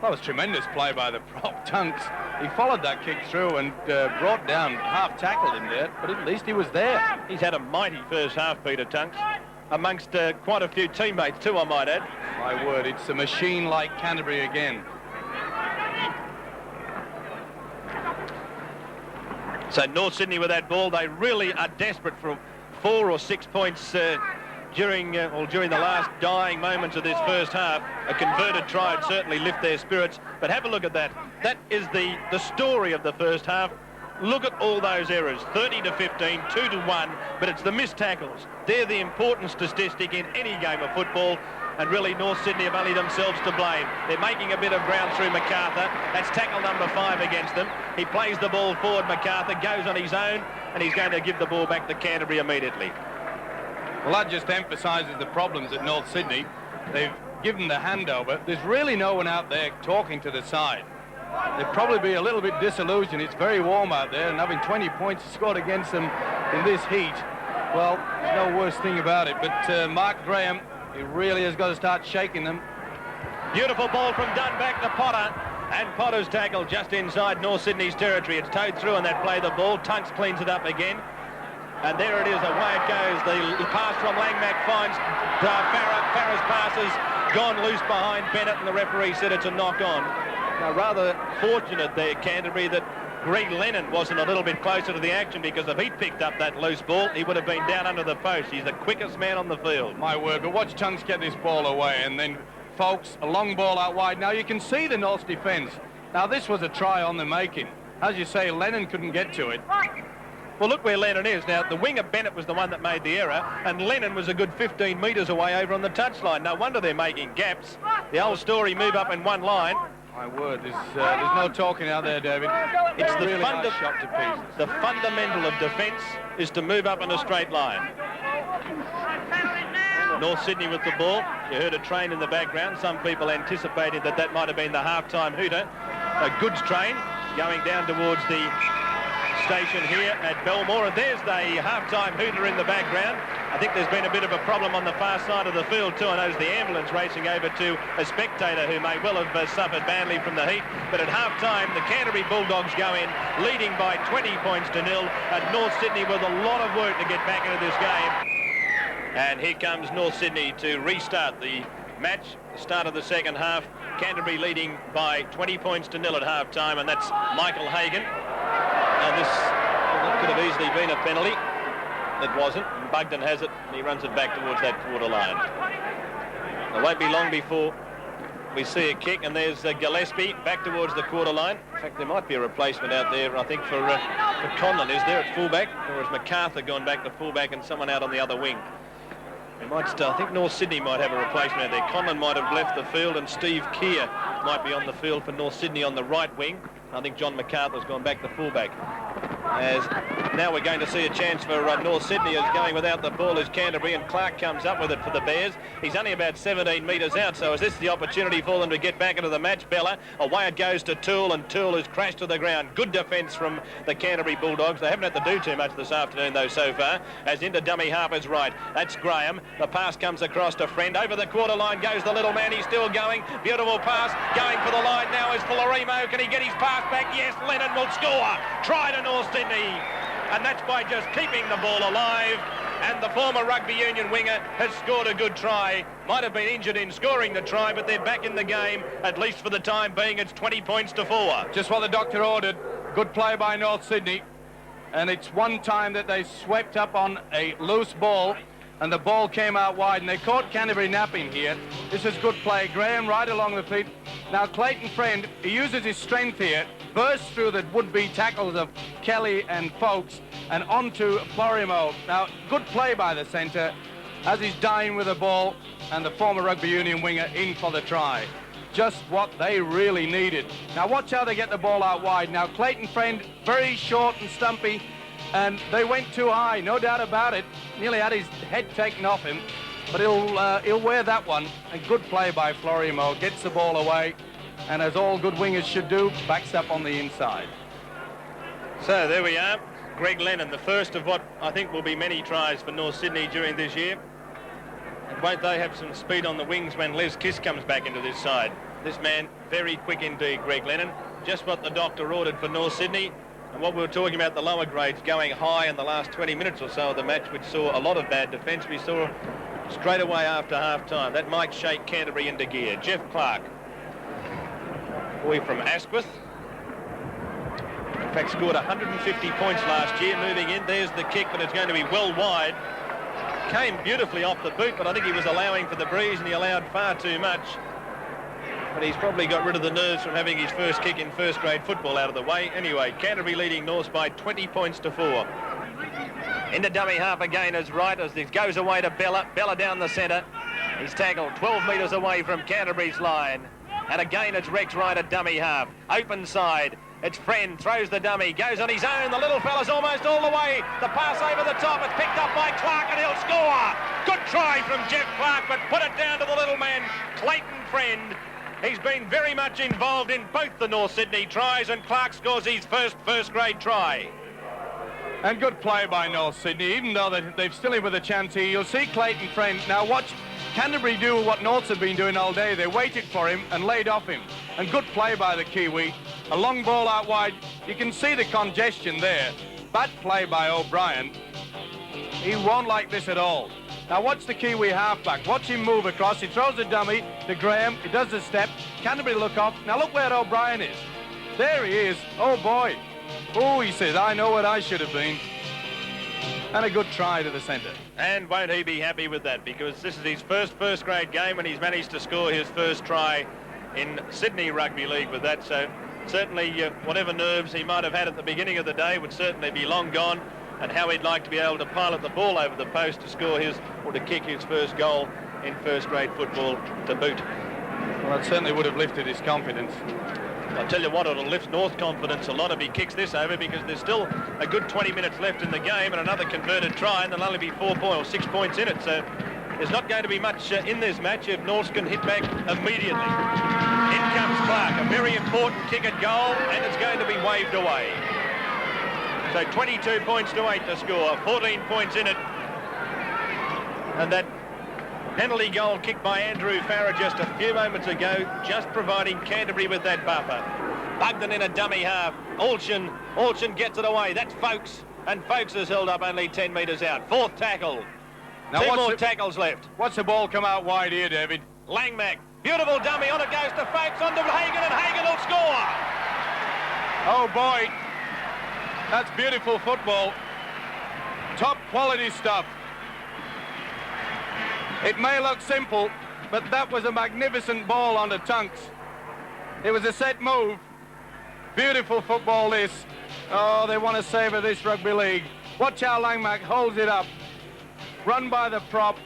That was tremendous play by the prop, Tunks. He followed that kick through and brought down, half tackled him there, but at least he was there. He's had a mighty first half, Peter Tunks, amongst quite a few teammates too, I might add. My word, it's a machine like Canterbury again. So North Sydney with that ball, they really are desperate for 4 or 6 points during the last dying moments of this first half. A converted try would certainly lift their spirits, but have a look at that. That is the story of the first half. Look at all those errors, 30-15, 2-1, but it's the missed tackles. They're the important statistic in any game of football. and really North Sydney have only themselves to blame. They're making a bit of ground through MacArthur. That's tackle number 5 against them. He plays the ball forward, MacArthur goes on his own, and he's going to give the ball back to Canterbury immediately. Well, that just emphasises the problems at North Sydney. They've given the handover. There's really no one out there talking to the side. They'd probably be a little bit disillusioned. It's very warm out there, and having 20 points scored against them in this heat, well, there's no worse thing about it. But Mark Graham, he really has got to start shaking them. Beautiful ball from Dunn back to Potter, and Potter's tackle just inside North Sydney's territory. It's towed through on that play the ball. Tunks cleans it up again. And there it is, away it goes. The pass from Langmack finds Farah. Farah's pass has gone loose behind Bennett, and the referee said it's a knock-on. Now, rather fortunate there, Canterbury, that Greg Lennon wasn't a little bit closer to the action, because if he'd picked up that loose ball, he would have been down under the post. He's the quickest man on the field. My word, but watch Tunks get this ball away, and then, folks, a long ball out wide. Now, you can see the North's defence. Now, this was a try on the making. As you say, Lennon couldn't get to it. Well, look where Lennon is. Now, the winger Bennett was the one that made the error, and Lennon was a good 15 metres away over on the touchline. No wonder they're making gaps. The old story, move up in one line. My word, there's no talking out there, David. It's the, really nice shot to pieces. The fundamental of defence is to move up in a straight line. North Sydney with the ball. You heard a train in the background. Some people anticipated that might have been the half-time hooter. A goods train going down towards the station here at Belmore, and there's the half-time hooter in the background. I think there's been a bit of a problem on the far side of the field too. I notice the ambulance racing over to a spectator who may well have suffered badly from the heat. But at half-time, the Canterbury Bulldogs go in, leading by 20 points to 0, and North Sydney with a lot of work to get back into this game. And here comes North Sydney to restart the match, the start of the second half. Canterbury leading by 20 points to 0 at half-time, and that's Michael Hagan. Now this could have easily been a penalty. It wasn't. And Bugden has it, and he runs it back towards that quarter line. It won't be long before we see a kick, and there's Gillespie back towards the quarter line. In fact, there might be a replacement out there, I think, for Conlon. Is there at fullback, or has MacArthur gone back to fullback and someone out on the other wing? I think North Sydney might have a replacement out there. Conlon might have left the field, and Steve Keir might be on the field for North Sydney on the right wing. I think John MacArthur's gone back to fullback. As now we're going to see a chance for North Sydney, as going without the ball is Canterbury, and Clark comes up with it for the Bears. He's only about 17 metres out, so is this the opportunity for them to get back into the match? Bella, away it goes to Toole, and Toole has crashed to the ground. Good defence from the Canterbury Bulldogs. They haven't had to do too much this afternoon, though, so far. As into dummy half is right. That's Graham. The pass comes across to Friend. Over the quarter line goes the little man. He's still going. Beautiful pass. Going for the line now is Florimo. Can he get his pass back? Yes, Lennon will score. Try to North Sydney. And that's by just keeping the ball alive. And the former rugby union winger has scored a good try. Might have been injured in scoring the try, but they're back in the game, at least for the time being. It's 20 points to 4. Just what the doctor ordered. Good play by North Sydney. And it's one time that they swept up on a loose ball, and the ball came out wide, and they caught Canterbury napping here. This is good play. Graham right along the feet. Now Clayton Friend, he uses his strength here, bursts through the would-be tackles of Kelly and Folks, and onto Florimo. Now, good play by the centre, as he's dying with the ball, and the former rugby union winger in for the try. Just what they really needed. Now watch how they get the ball out wide. Now Clayton Friend, very short and stumpy, and they went too high, no doubt about it. Nearly had his head taken off him, but he'll wear that one. A good play by Florimo, gets the ball away, and as all good wingers should do, backs up on the inside. So there we are. Greg Lennon, the first of what I think will be many tries for North Sydney during this year. And won't they have some speed on the wings when Les Kiss comes back into this side? This man, very quick indeed, Greg Lennon. Just what the doctor ordered for North Sydney. And what we were talking about, the lower grades going high in the last 20 minutes or so of the match, which saw a lot of bad defence. We saw straight away after half-time. That might shake Canterbury into gear. Jeff Clark, boy from Asquith. In fact, scored 150 points last year, moving in. There's the kick, but it's going to be well wide. Came beautifully off the boot, but I think he was allowing for the breeze, and he allowed far too much. But he's probably got rid of the nerves from having his first kick in first-grade football out of the way. Anyway, Canterbury leading North by 20 points to 4. Into dummy half again is right, as this goes away to Bella. Bella down the centre. He's tackled 12 metres away from Canterbury's line. And again, it's Rex Wright at dummy half. Open side. It's Friend, throws the dummy, goes on his own. The little fella's almost all the way. The pass over the top. It's picked up by Clark and he'll score. Good try from Jeff Clark, but put it down to the little man, Clayton Friend. He's been very much involved in both the North Sydney tries, and Clark scores his first-grade try. And good play by North Sydney, even though they've still in with a chance here. You'll see Clayton Friend. Now watch Canterbury do what Norths have been doing all day. They waited for him and laid off him. And good play by the Kiwi. A long ball out wide. You can see the congestion there. Bad play by O'Brien. He won't like this at all. Now watch the Kiwi halfback. Watch him move across. He throws the dummy to Graeme. He does the step. Canterbury look off. Now look where O'Brien is. There he is. Oh boy. Oh, he says, I know what I should have been. And a good try to the centre. And won't he be happy with that, because this is his first-grade game and he's managed to score his first try in Sydney Rugby League with that. So certainly whatever nerves he might have had at the beginning of the day would certainly be long gone, and how he'd like to be able to pilot the ball over the post to score his, or to kick his first goal in first-grade football to boot. Well, that certainly would have lifted his confidence. I'll tell you what, it'll lift North confidence a lot if he kicks this over, because there's still a good 20 minutes left in the game and another converted try, and there'll only be 6 points in it. So there's not going to be much in this match if North can hit back immediately. In comes Clark, a very important kick at goal, and it's going to be waved away. So 22 points to 8 to score, 14 points in it. And that penalty goal kicked by Andrew Farah just a few moments ago, just providing Canterbury with that buffer. Bugden in a dummy half. Alshan gets it away. That's Folkes, and Folkes has held up only 10 metres out. Fourth tackle. Now Two more tackles left. What's the ball come out wide here, David? Langmack, beautiful dummy, on it goes to Folkes, on to Hagan, and Hagan will score. Oh boy, that's beautiful football. Top quality stuff. It may look simple, but that was a magnificent ball on the Tunks. It was a set move. Beautiful football this. Oh, they want to savour this Rugby League. Watch how Langmack holds it up. Run by the prop,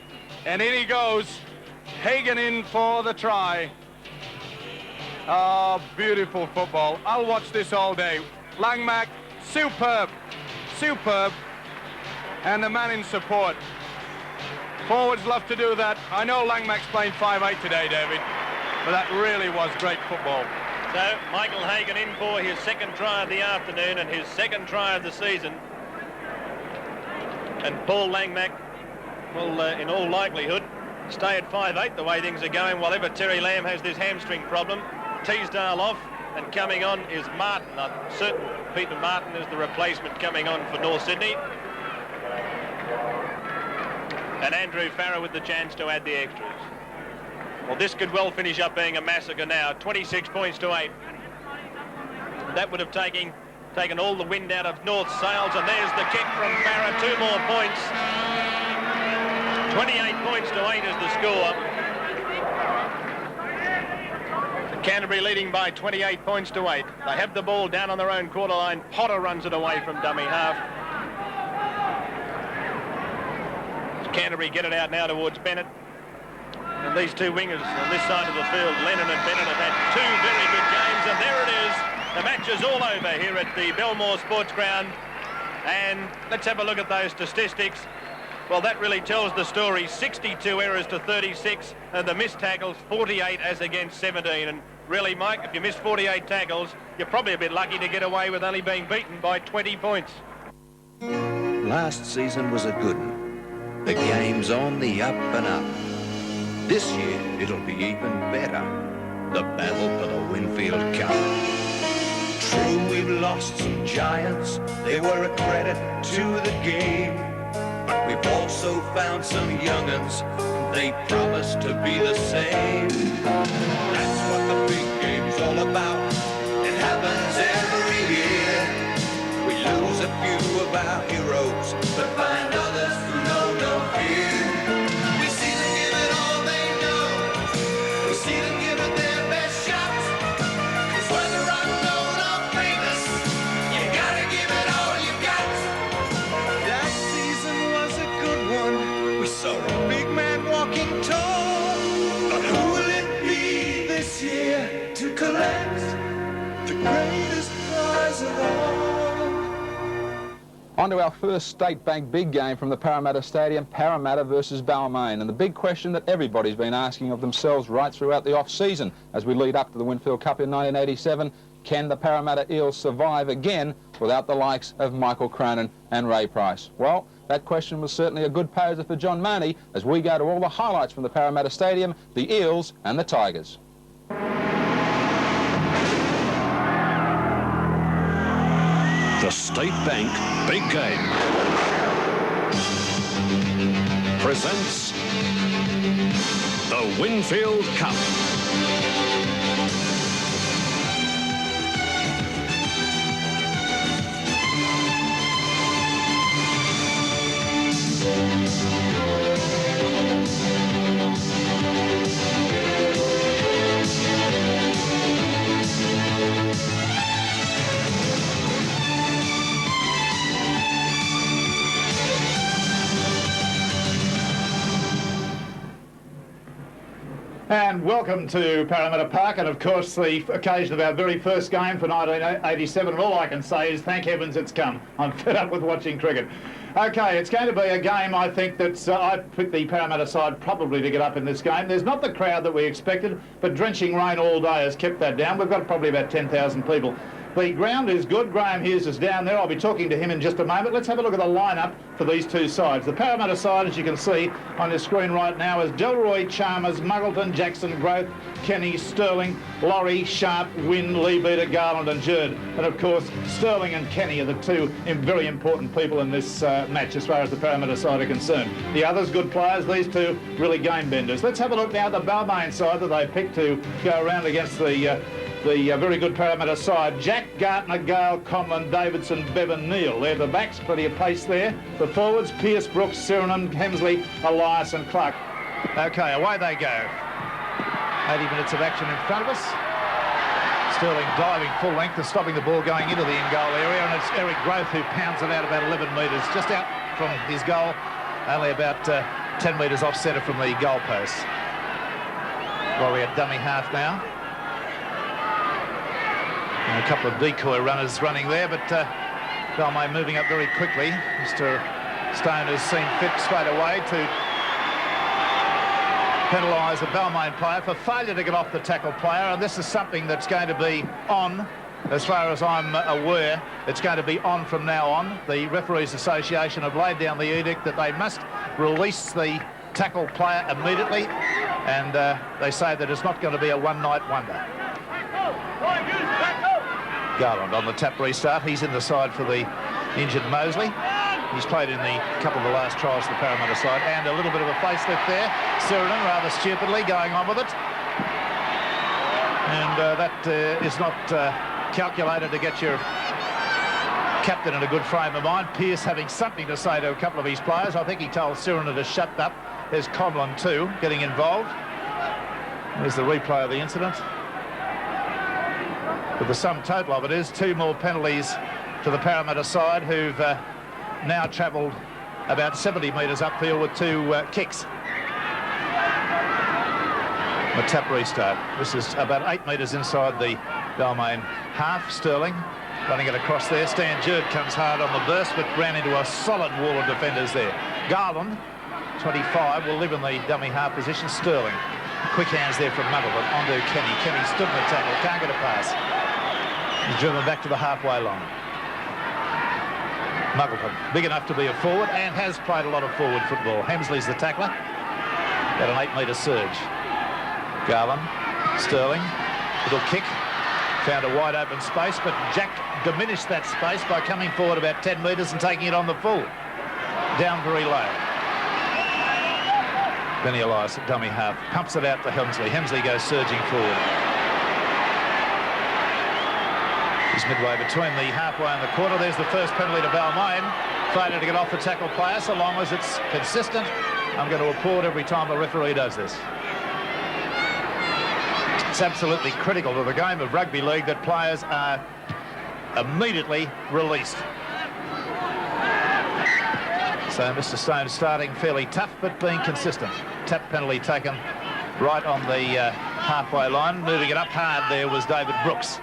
and in he goes. Hagan in for the try. Oh, beautiful football. I'll watch this all day. Langmack, superb, superb. And the man in support. Forwards love to do that. I know Langmack's playing 5'8" today, David, but that really was great football. So Michael Hagan in for his second try of the afternoon and his second try of the season. And Paul Langmack will, in all likelihood, stay at 5'8" the way things are going, while ever Terry Lamb has this hamstring problem. Teasdale off, and coming on is Martin. I'm certain Peter Martin is the replacement coming on for North Sydney. And Andrew Farah with the chance to add the extras. Well, this could well finish up being a massacre now. 26 points to 8. That would have taken all the wind out of North's sails, and there's the kick from Farah. 2 more points. 28 points to 8 is the score. Canterbury leading by 28 points to 8. They have the ball down on their own quarter line. Potter runs it away from dummy half. Canterbury get it out now towards Bennett. And these two wingers on this side of the field, Lennon and Bennett, have had 2 very good games. And there it is. The match is all over here at the Belmore Sports Ground. And let's have a look at those statistics. Well, that really tells the story. 62 errors to 36, and the missed tackles 48 as against 17. And really, Mike, if you miss 48 tackles, you're probably a bit lucky to get away with only being beaten by 20 points. Last season was a good one. The game's on the up and up. This year, it'll be even better. The battle for the Winfield Cup. True, we've lost some giants. They were a credit to the game. But we've also found some young'uns. They promise to be the same. That's what the big game's all about. It happens every year. We lose a few of our heroes, but find others who know no fear. We see them give it all they know. We see them give it their best shot. 'Cause whether unknown or famous, you gotta give it all you got. That season was a good one. We saw a big man walking tall. select the greatest prize of all. On to our first State Bank big game from the Parramatta Stadium, Parramatta versus Balmain. And the big question that everybody's been asking of themselves right throughout the off-season as we lead up to the Winfield Cup in 1987, can the Parramatta Eels survive again without the likes of Michael Cronin and Ray Price? Well, that question was certainly a good poser for John Marnie as we go to all the highlights from the Parramatta Stadium, the Eels and the Tigers. The State Bank Big Game presents the Winfield Cup. And welcome to Parramatta Park, and of course the occasion of our very first game for 1987, and all I can say is thank heavens it's come. I'm fed up with watching cricket. Okay, it's going to be a game, I think, that's I picked the Parramatta side probably to get up in this game. There's not the crowd that we expected, but drenching rain all day has kept that down. We've got probably about 10,000 people. The ground is good. Graeme Hughes is down there. I'll be talking to him in just a moment. Let's have a look at the lineup for these two sides. The Parramatta side, as you can see on your screen right now, is Delroy, Chalmers, Muggleton, Jackson, Growth, Kenny, Sterling, Laurie, Sharp, Wynn, Leabeater, Garland and Jerd. And of course, Sterling and Kenny are the two very important people in this match as far as the Parramatta side are concerned. The others, good players. These two, really game benders. Let's have a look now at the Balmain side that they picked to go around against the very good Parramatta side. Jack, Gartner, Gale, Conlon, Davidson, Bevan, Neal. They're the backs, plenty of pace there. The forwards, Pearce, Brooks, Sirenham, Hemsley, Elias and Clark. Okay, away they go. 80 minutes of action in front of us. Sterling diving full length and stopping the ball going into the in-goal area, and it's Eric Growth who pounds it out about 11 metres, just out from his goal, only about 10 metres off centre from the goal post. Well, we have dummy half now. And a couple of decoy runners running there, but Balmain moving up very quickly. Mr. Stone has seen fit straight away to penalise a Balmain player for failure to get off the tackle player, and this is something that's going to be on, as far as I'm aware, it's going to be on from now on. The Referees Association have laid down the edict that they must release the tackle player immediately, and they say that it's not going to be a one-night wonder. Garland on the tap restart. He's in the side for the injured Mosley. He's played in the couple of the last trials for the Parramatta side, and a little bit of a facelift there. Sirenham rather stupidly going on with it. And that is not calculated to get your captain in a good frame of mind. Pearce having something to say to a couple of his players. I think he told Sirenham to shut up. There's Conlon too, getting involved. There's the replay of the incident. But the sum total of it is 2 more penalties to the Parramatta side, who've now travelled about 70 metres upfield with 2 kicks. A tap restart. This is about 8 metres inside the Balmain half. Sterling running it across there. Stan Jerd comes hard on the burst, but ran into a solid wall of defenders there. Garland, 25, will live in the dummy half position. Sterling. Quick hands there from Muggleton onto Kenny. Kenny stood in the tackle, can't get a pass. He's driven back to the halfway line. Muggleton, big enough to be a forward and has played a lot of forward football. Hemsley's the tackler. Got an 8-metre surge. Garland, Sterling, little kick. Found a wide open space, but Jack diminished that space by coming forward about 10 metres and taking it on the full. Down very low. Benny Elias at dummy half. Pumps it out to Hemsley. Hemsley goes surging forward. He's midway between the halfway and the quarter. There's the first penalty to Balmain. Failure to get off the tackle player. So long as it's consistent, I'm going to applaud every time a referee does this. It's absolutely critical to the game of rugby league that players are immediately released. So Mr. Stone starting fairly tough, but being consistent. Tap penalty taken right on the halfway line. Moving it up hard there was David Brooks.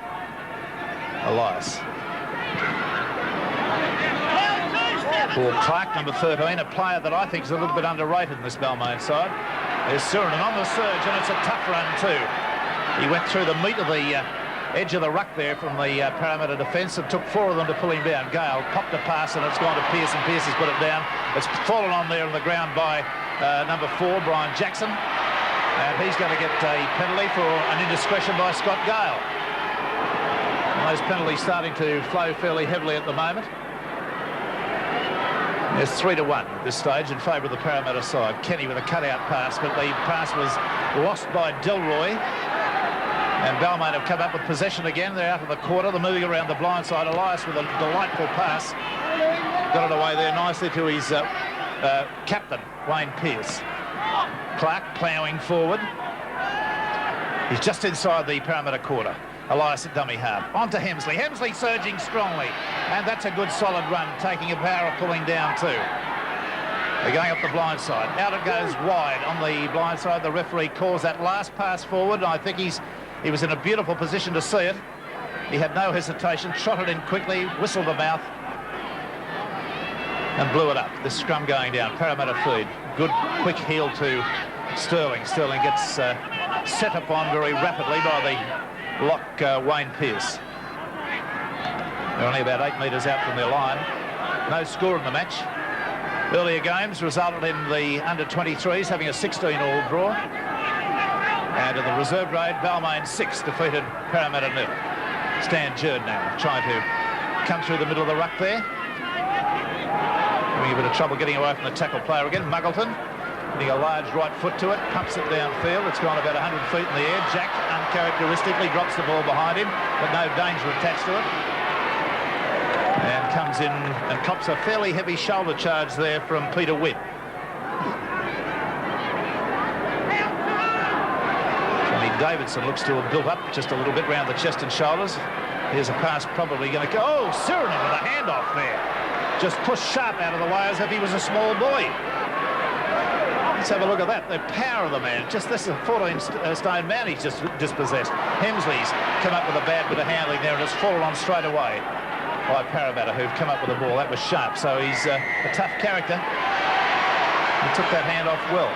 Elias. For Clark, number 13, a player that I think is a little bit underrated in this Balmain side. There's Suranen on the surge, and it's a tough run too. He went through the meat of the edge of the ruck there from the Parramatta defence. It took 4 of them to pull him down. Gale popped a pass, and it's gone to Pearce, and Pearce has put it down. It's fallen on there on the ground by number 4, Brian Jackson. And he's going to get a penalty for an indiscretion by Scott Gale. And those penalties starting to flow fairly heavily at the moment. There's 3-1 at this stage in favour of the Parramatta side. Kenny with a cutout pass, but the pass was lost by Delroy. And Balmain have come up with possession again. They're out of the quarter. They're moving around the blind side. Elias with a delightful pass. Got it away there nicely to his captain, Wayne Pearce. Clark ploughing forward. He's just inside the Parramatta quarter. Elias at dummy half. On to Hemsley. Hemsley surging strongly. And that's a good solid run, taking a power of pulling down too. They're going up the blind side. Out it goes wide on the blind side. The referee calls that last pass forward. I think he was in a beautiful position to see it. He had no hesitation, trotted in quickly, whistled the mouth, and blew it up. This scrum going down. Parramatta feed. Good quick heel to Sterling. Sterling gets set upon very rapidly by the lock Wayne Pearce. They're only about 8 metres out from their line. No score in the match. Earlier games resulted in the under-23s having a 16-all draw. And in the reserve grade, Balmain 6 defeated Parramatta 0. Stan Jerd now trying to come through the middle of the ruck there. Having a bit of trouble getting away from the tackle player again. Muggleton putting a large right foot to it, pumps it downfield. It's gone about 100 feet in the air. Jack uncharacteristically drops the ball behind him, but no danger attached to it. And comes in and cops a fairly heavy shoulder charge there from Peter Witt. Johnny Davidson looks to have built up just a little bit round the chest and shoulders. Here's a pass probably going to go. Oh, Suranen with a handoff there. Just pushed sharp out of the way as if he was a small boy. Let's have a look at that. The power of the man. Just this is a 14-stone man he's just dispossessed. Hemsley's come up with a bad bit of handling there, and it's fallen on straight away by Parramatta, who've come up with the ball. That was sharp, so he's a tough character. He took that hand off well.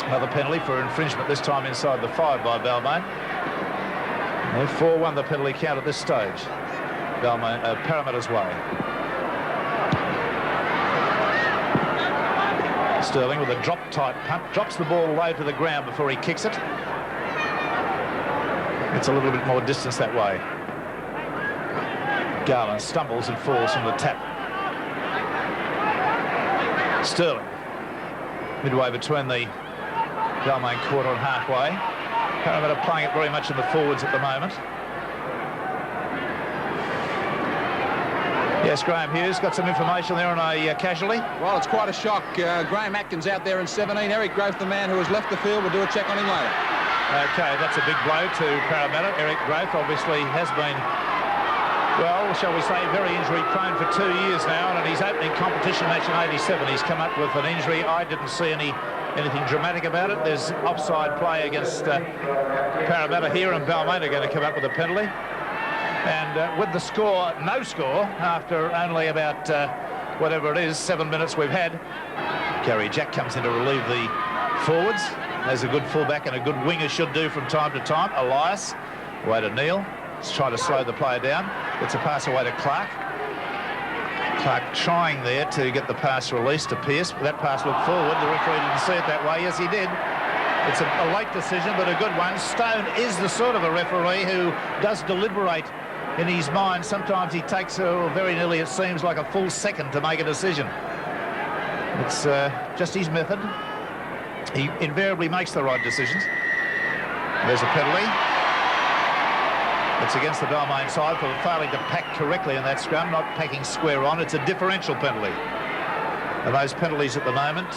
Another penalty for infringement, this time inside the 5 by Balmain. 4-1 the penalty count at this stage. Balmain, Parramatta's way. Sterling with a drop-type pump, drops the ball low to the ground before he kicks it. It's a little bit more distance that way. Garland stumbles and falls from the tap. Sterling, midway between the Balmain quarter and halfway. Parramatta playing it very much in the forwards at the moment. Yes, Graeme Hughes got some information there on a casualty. Well, it's quite a shock. Graham Atkins out there in 17. Eric Growth, the man who has left the field, will do a check on him later. Okay, that's a big blow to Parramatta. Eric Growth obviously has been, well, shall we say, very injury prone for 2 years now, and in his opening competition match in 87, he's come up with an injury. I didn't see anything dramatic about it. There's offside play against Parramatta here, and Balmain are going to come up with a penalty. And with the score, no score, after only about, whatever it is, 7 minutes we've had, Gary Jack comes in to relieve the forwards, as a good fullback and a good winger should do from time to time. Elias, way to Neil, he's trying to slow the player down. Gets a pass away to Clark. Clark trying there to get the pass released to Pearce. That pass looked forward. The referee didn't see it that way. Yes, he did. It's a late decision, but a good one. Stone is the sort of a referee who does deliberate in his mind. Sometimes he takes very nearly, it seems, like a full second to make a decision. It's just his method. He invariably makes the right decisions. There's a penalty. It's against the Balmain side for failing to pack correctly in that scrum, not packing square on. It's a differential penalty. And those penalties at the moment,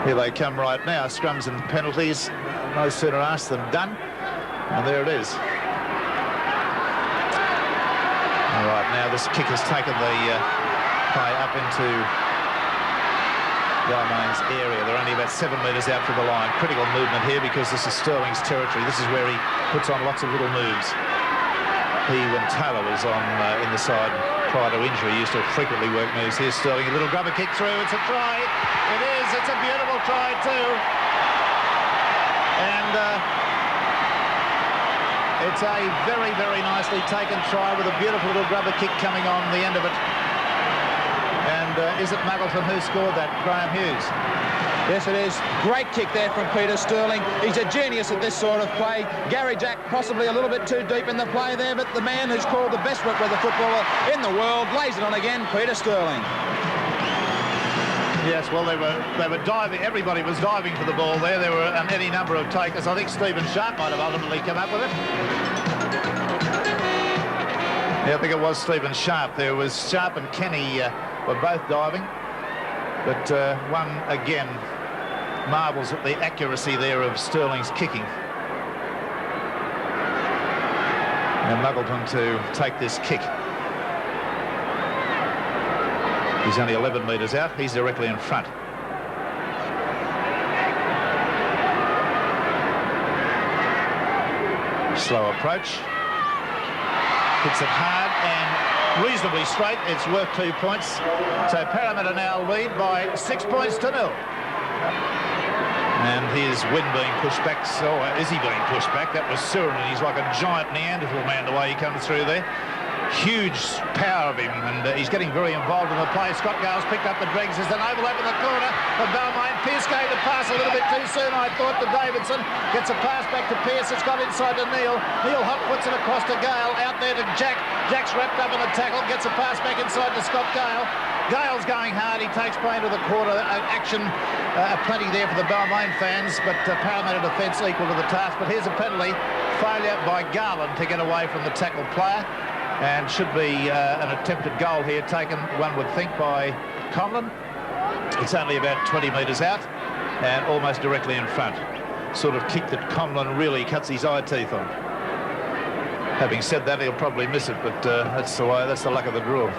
here they come right now. Scrums and penalties, no sooner asked than done. And there it is. All right, now this kick has taken the play up into Balmain's area. They're only about 7 metres out from the line. Critical movement here because this is Sterling's territory. This is where he puts on lots of little moves. He, when Taylor was on in the side prior to injury, used to frequently work moves. Here's Sterling, a little grubber kick through. It's a try. It is. It's a beautiful try too. And it's a very, very nicely taken try with a beautiful little grubber kick coming on the end of it. And is it Muggleton who scored that? Graeme Hughes. Yes, it is. Great kick there from Peter Sterling. He's a genius at this sort of play. Gary Jack possibly a little bit too deep in the play there, but the man who's called the best wet weather footballer in the world lays it on again, Peter Sterling. Yes, well, they were diving. Everybody was diving for the ball there. There were any number of takers. I think Stephen Sharp might have ultimately come up with it. Yeah, I think it was Stephen Sharp. There was Sharp and Kenny were both diving, but one again marvels at the accuracy there of Sterling's kicking. And Muggleton to take this kick. He's only 11 metres out. He's directly in front. Slow approach. Hits it hard and reasonably straight. It's worth 2 points. So Parramatta now lead by 6 points to 0. And here's Wynn being pushed back. So is he being pushed back? That was Surin, and he's like a giant Neanderthal man the way he comes through there. Huge power of him, and he's getting very involved in the play. Scott Gales picked up the dregs. There's an overlap in the corner for Balmain. Pearce gave the pass a little bit too soon, I thought, to Davidson. Gets a pass back to Pearce. It's got inside to Neil. Neil hot puts it across to Gale. Out there to Jack. Jack's wrapped up in a tackle. Gets a pass back inside to Scott Gale. Gale's going hard. He takes play into the quarter. Action plenty there for the Balmain fans, but Parramatta defence equal to the task. But here's a penalty. Failure by Garland to get away from the tackled player. And should be an attempted goal here taken, one would think, by Conlon. It's only about 20 metres out and almost directly in front. Sort of kick that Conlon really cuts his eye teeth on. Having said that, he'll probably miss it, but that's the way, that's the luck of the draw.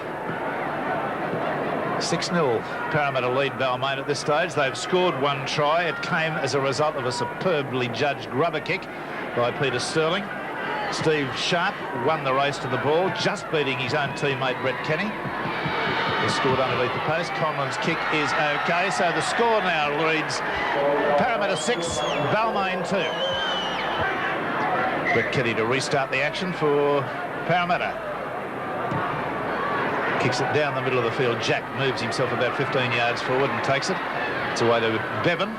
6-0 Parramatta lead Balmain at this stage. They've scored one try. It came as a result of a superbly judged grubber kick by Peter Sterling. Steve Sharp won the race to the ball, just beating his own teammate Brett Kenny. He scored underneath the post. Conlon's kick is okay, so the score now reads Parramatta 6, Balmain 2. Brett Kenny to restart the action for Parramatta. Kicks it down the middle of the field. Jack moves himself about 15 yards forward and takes it. It's away to Bevan.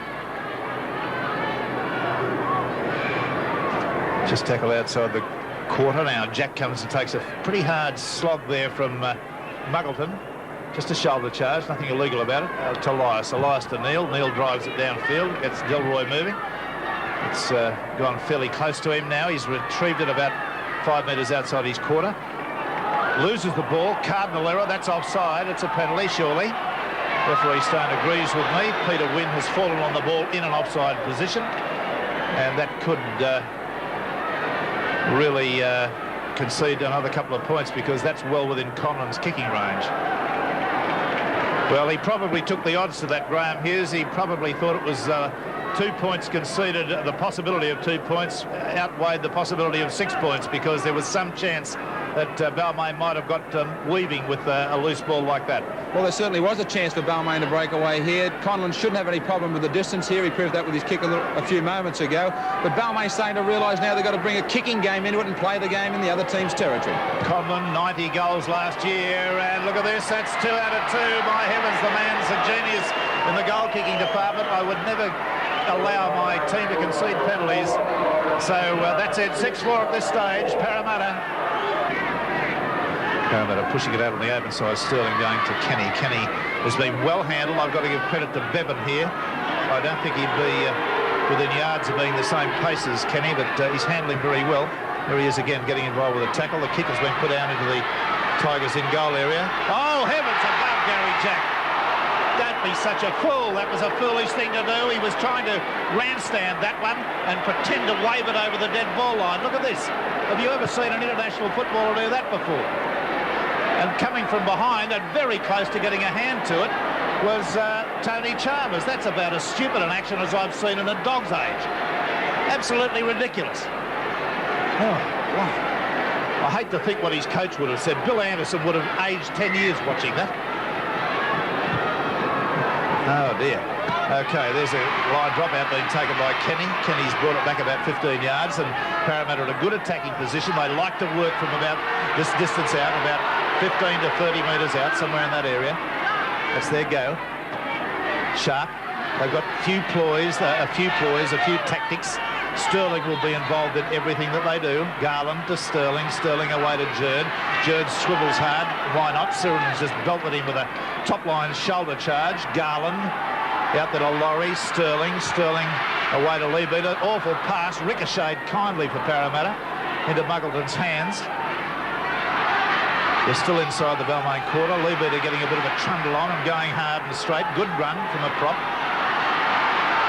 Just tackle outside the quarter now. Jack comes and takes a pretty hard slog there from Muggleton. Just a shoulder charge, nothing illegal about it. To Elias. Elias to Neil. Neil drives it downfield, gets Delroy moving. It's gone fairly close to him now. He's retrieved it about 5 metres outside his quarter. Loses the ball. Cardinal error. That's offside. It's a penalty, surely. Referee Stone agrees with me. Peter Wynn has fallen on the ball in an offside position. And that could really concede another couple of points, because that's well within Conlon's kicking range. Well, he probably took the odds to that, Graeme Hughes. He probably thought it was 2 points conceded. The possibility of 2 points outweighed the possibility of 6 points, because there was some chance that Balmain might have got weaving with a loose ball like that. Well, there certainly was a chance for Balmain to break away here. Conlon shouldn't have any problem with the distance here. He proved that with his kick a few moments ago. But Balmain's starting to realise now they've got to bring a kicking game into it and play the game in the other team's territory. Conlon, 90 goals last year, and look at this, that's 2 out of 2. My heavens, the man's a genius in the goal-kicking department. I would never allow my team to concede penalties. So that's it, 6-4 at this stage. Parramatta pushing it out on the open side. Sterling going to Kenny. Kenny has been well handled. I've got to give credit to Bevan here. I don't think he'd be within yards of being the same pace as Kenny, but he's handling very well. There he is again, getting involved with a tackle. The kick has been put down into the Tigers in goal area. Oh, heavens above, Gary Jack. Don't be such a fool. That was a foolish thing to do. He was trying to grandstand that one and pretend to wave it over the dead ball line. Look at this. Have you ever seen an international footballer do that before? And coming from behind and very close to getting a hand to it. was Tony Chalmers. That's about as stupid an action as I've seen in a dog's age. Absolutely ridiculous. Oh, wow. I hate to think what his coach would have said. Bill Anderson would have aged 10 years watching that. Oh, dear. OK, there's a line dropout being taken by Kenny. Kenny's brought it back about 15 yards, and Parramatta in a good attacking position. They like to work from about this distance out, about 15 to 30 metres out, somewhere in that area. That's their go. Sharp. They've got a few ploys, a few tactics. Sterling will be involved in everything that they do. Garland to Sterling. Sterling away to Jerd. Jerd swivels hard. Why not? Siren's just belted him with a top-line shoulder charge. Garland out there to Laurie. Sterling. Sterling away to Leabeater. Awful pass. Ricocheted kindly for Parramatta into Muggleton's hands. They're still inside the Balmain quarter. Leabeater getting a bit of a trundle on and going hard and straight. Good run from a prop.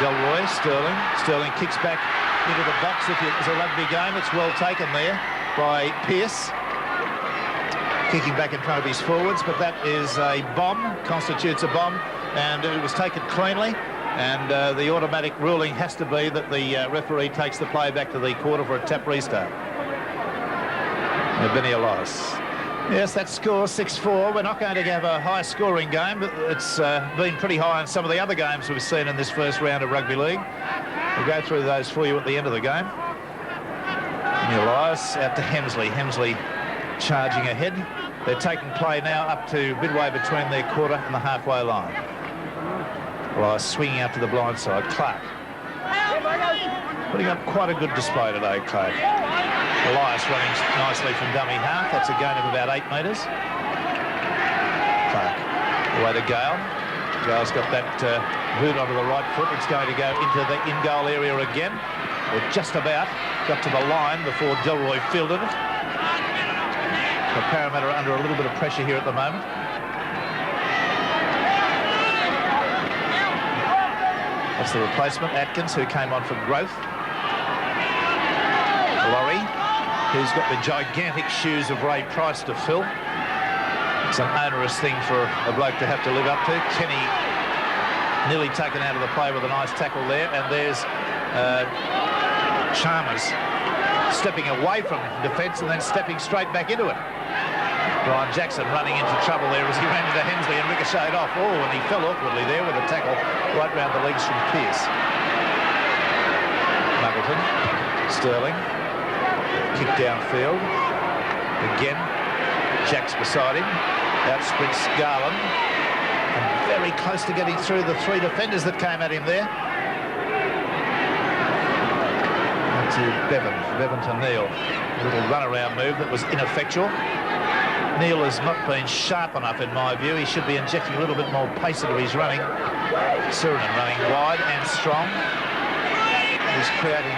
Delroy. Sterling. Sterling kicks back into the box. If it's a rugby game, it's well taken there by Pearce. Kicking back in front of his forwards, but that is a bomb, constitutes a bomb, and it was taken cleanly, and the automatic ruling has to be that the referee takes the play back to the quarter for a tap restart. Benny Elias. Yes, that score 6-4. We're not going to have a high-scoring game, but it's been pretty high in some of the other games we've seen in this first round of Rugby League. We'll go through those for you at the end of the game. Elias out to Hemsley. Hemsley charging ahead. They're taking play now up to midway between their quarter and the halfway line. Elias swinging out to the blind side. Clark. Putting up quite a good display today, Clark. Elias running nicely from dummy half. That's a gain of about 8 metres. Clark away to Gale. Gale's got that boot onto the right foot. It's going to go into the in-goal area again. Or just about got to the line before Delroy fielded it. The Parramatta are under a little bit of pressure here at the moment. That's the replacement, Atkins, who came on for growth. Laurie, who's got the gigantic shoes of Ray Price to fill. It's an onerous thing for a bloke to have to live up to. Kenny nearly taken out of the play with a nice tackle there, and there's Chalmers stepping away from defence and then stepping straight back into it. Brian Jackson running into trouble there as he ran into Hemsley and ricocheted off. Oh, and he fell awkwardly there with a tackle right round the legs from Pearce. Muggleton, Sterling, kick downfield. Again, Jack's beside him. Out sprints Garland. And very close to getting through the 3 defenders that came at him there. To Bevan to Neil. A little run-around move that was ineffectual. Neil has not been sharp enough in my view. He should be injecting a little bit more pace into his running. Sirenen running wide and strong. He's creating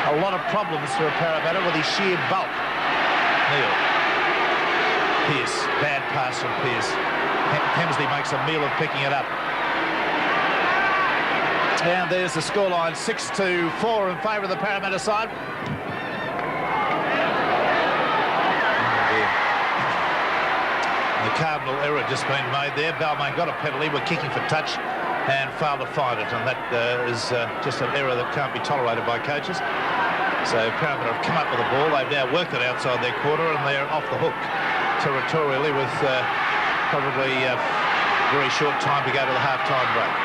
a lot of problems for Parramatta with his sheer bulk. Neil. Pearce. Bad pass from Pearce. Hemsley makes a meal of picking it up. And there's the scoreline, 6-4 in favour of the Parramatta side. The cardinal error just been made there. Balmain got a penalty. We're kicking for touch and failed to find it. And that is just an error that can't be tolerated by coaches. So Parramatta have come up with the ball. They've now worked it outside their quarter and they're off the hook territorially with probably a very short time to go to the half-time break.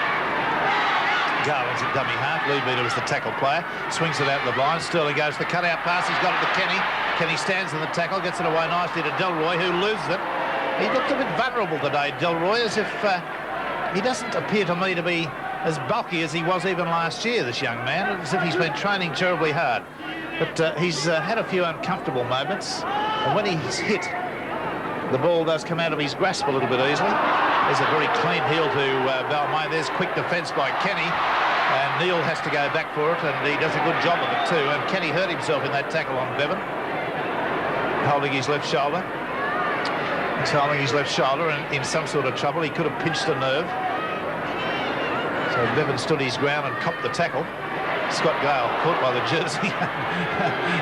Garland's at dummy half. Leabeater was the tackle player. Swings it out to the blind. Sterling goes to the cut-out pass. He's got it to Kenny. Kenny stands in the tackle, gets it away nicely to Delroy, who loses it. He looked a bit vulnerable today, Delroy, as if he doesn't appear to me to be as bulky as he was even last year, this young man, as if he's been training terribly hard. But he's had a few uncomfortable moments, and when he's hit, the ball does come out of his grasp a little bit easily. There's a very clean heel to Balmain. There's quick defence by Kenny, and Neil has to go back for it, and he does a good job of it too. And Kenny hurt himself in that tackle on Bevan, holding his left shoulder. He's holding his left shoulder and in some sort of trouble. He could have pinched a nerve. So Bevan stood his ground and copped the tackle. Scott Gale caught by the jersey.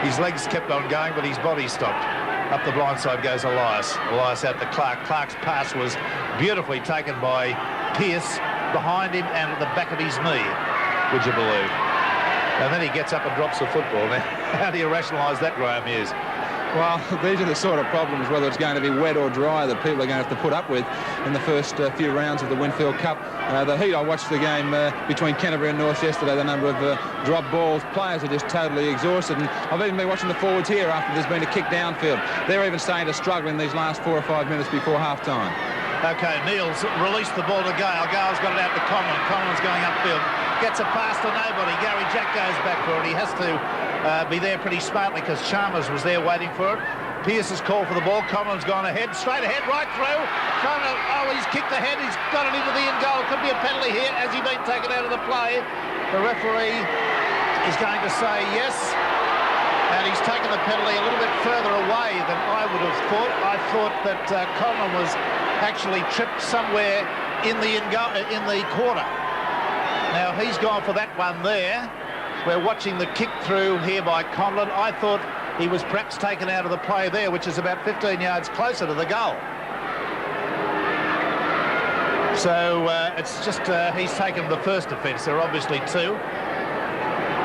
His legs kept on going, but his body stopped. Up the blind side goes Elias. Elias out to Clark. Clark's pass was beautifully taken by Pearce behind him and at the back of his knee, would you believe? And then he gets up and drops the football. Now, how do you rationalise that, Graeme Hughes? Well, these are the sort of problems, whether it's going to be wet or dry, that people are going to have to put up with in the first few rounds of the Winfield Cup. The heat, I watched the game between Canterbury and North yesterday, the number of drop balls. Players are just totally exhausted, and I've even been watching the forwards here after there's been a kick downfield. They're even starting to struggle in these last 4 or 5 minutes before half-time. OK, Neal's released the ball to Gale. Gale's got it out to Conlon. Conlon's going upfield. Gets a pass to nobody. Gary Jack goes back for it. He has to be there pretty smartly because Chalmers was there waiting for it. Pearce has called for the ball. Conlon's gone ahead. Straight ahead, right through. He's kicked ahead. He's got it into the end goal. Could be a penalty here. Has he been taken out of the play? The referee is going to say yes. And he's taken the penalty a little bit further away than I would have thought. I thought that Conlon was actually tripped somewhere in the quarter. Now he's gone for that one there. We're watching the kick through here by Conlon. I thought he was perhaps taken out of the play there, which is about 15 yards closer to the goal. So it's just he's taken the first offence. There are obviously two.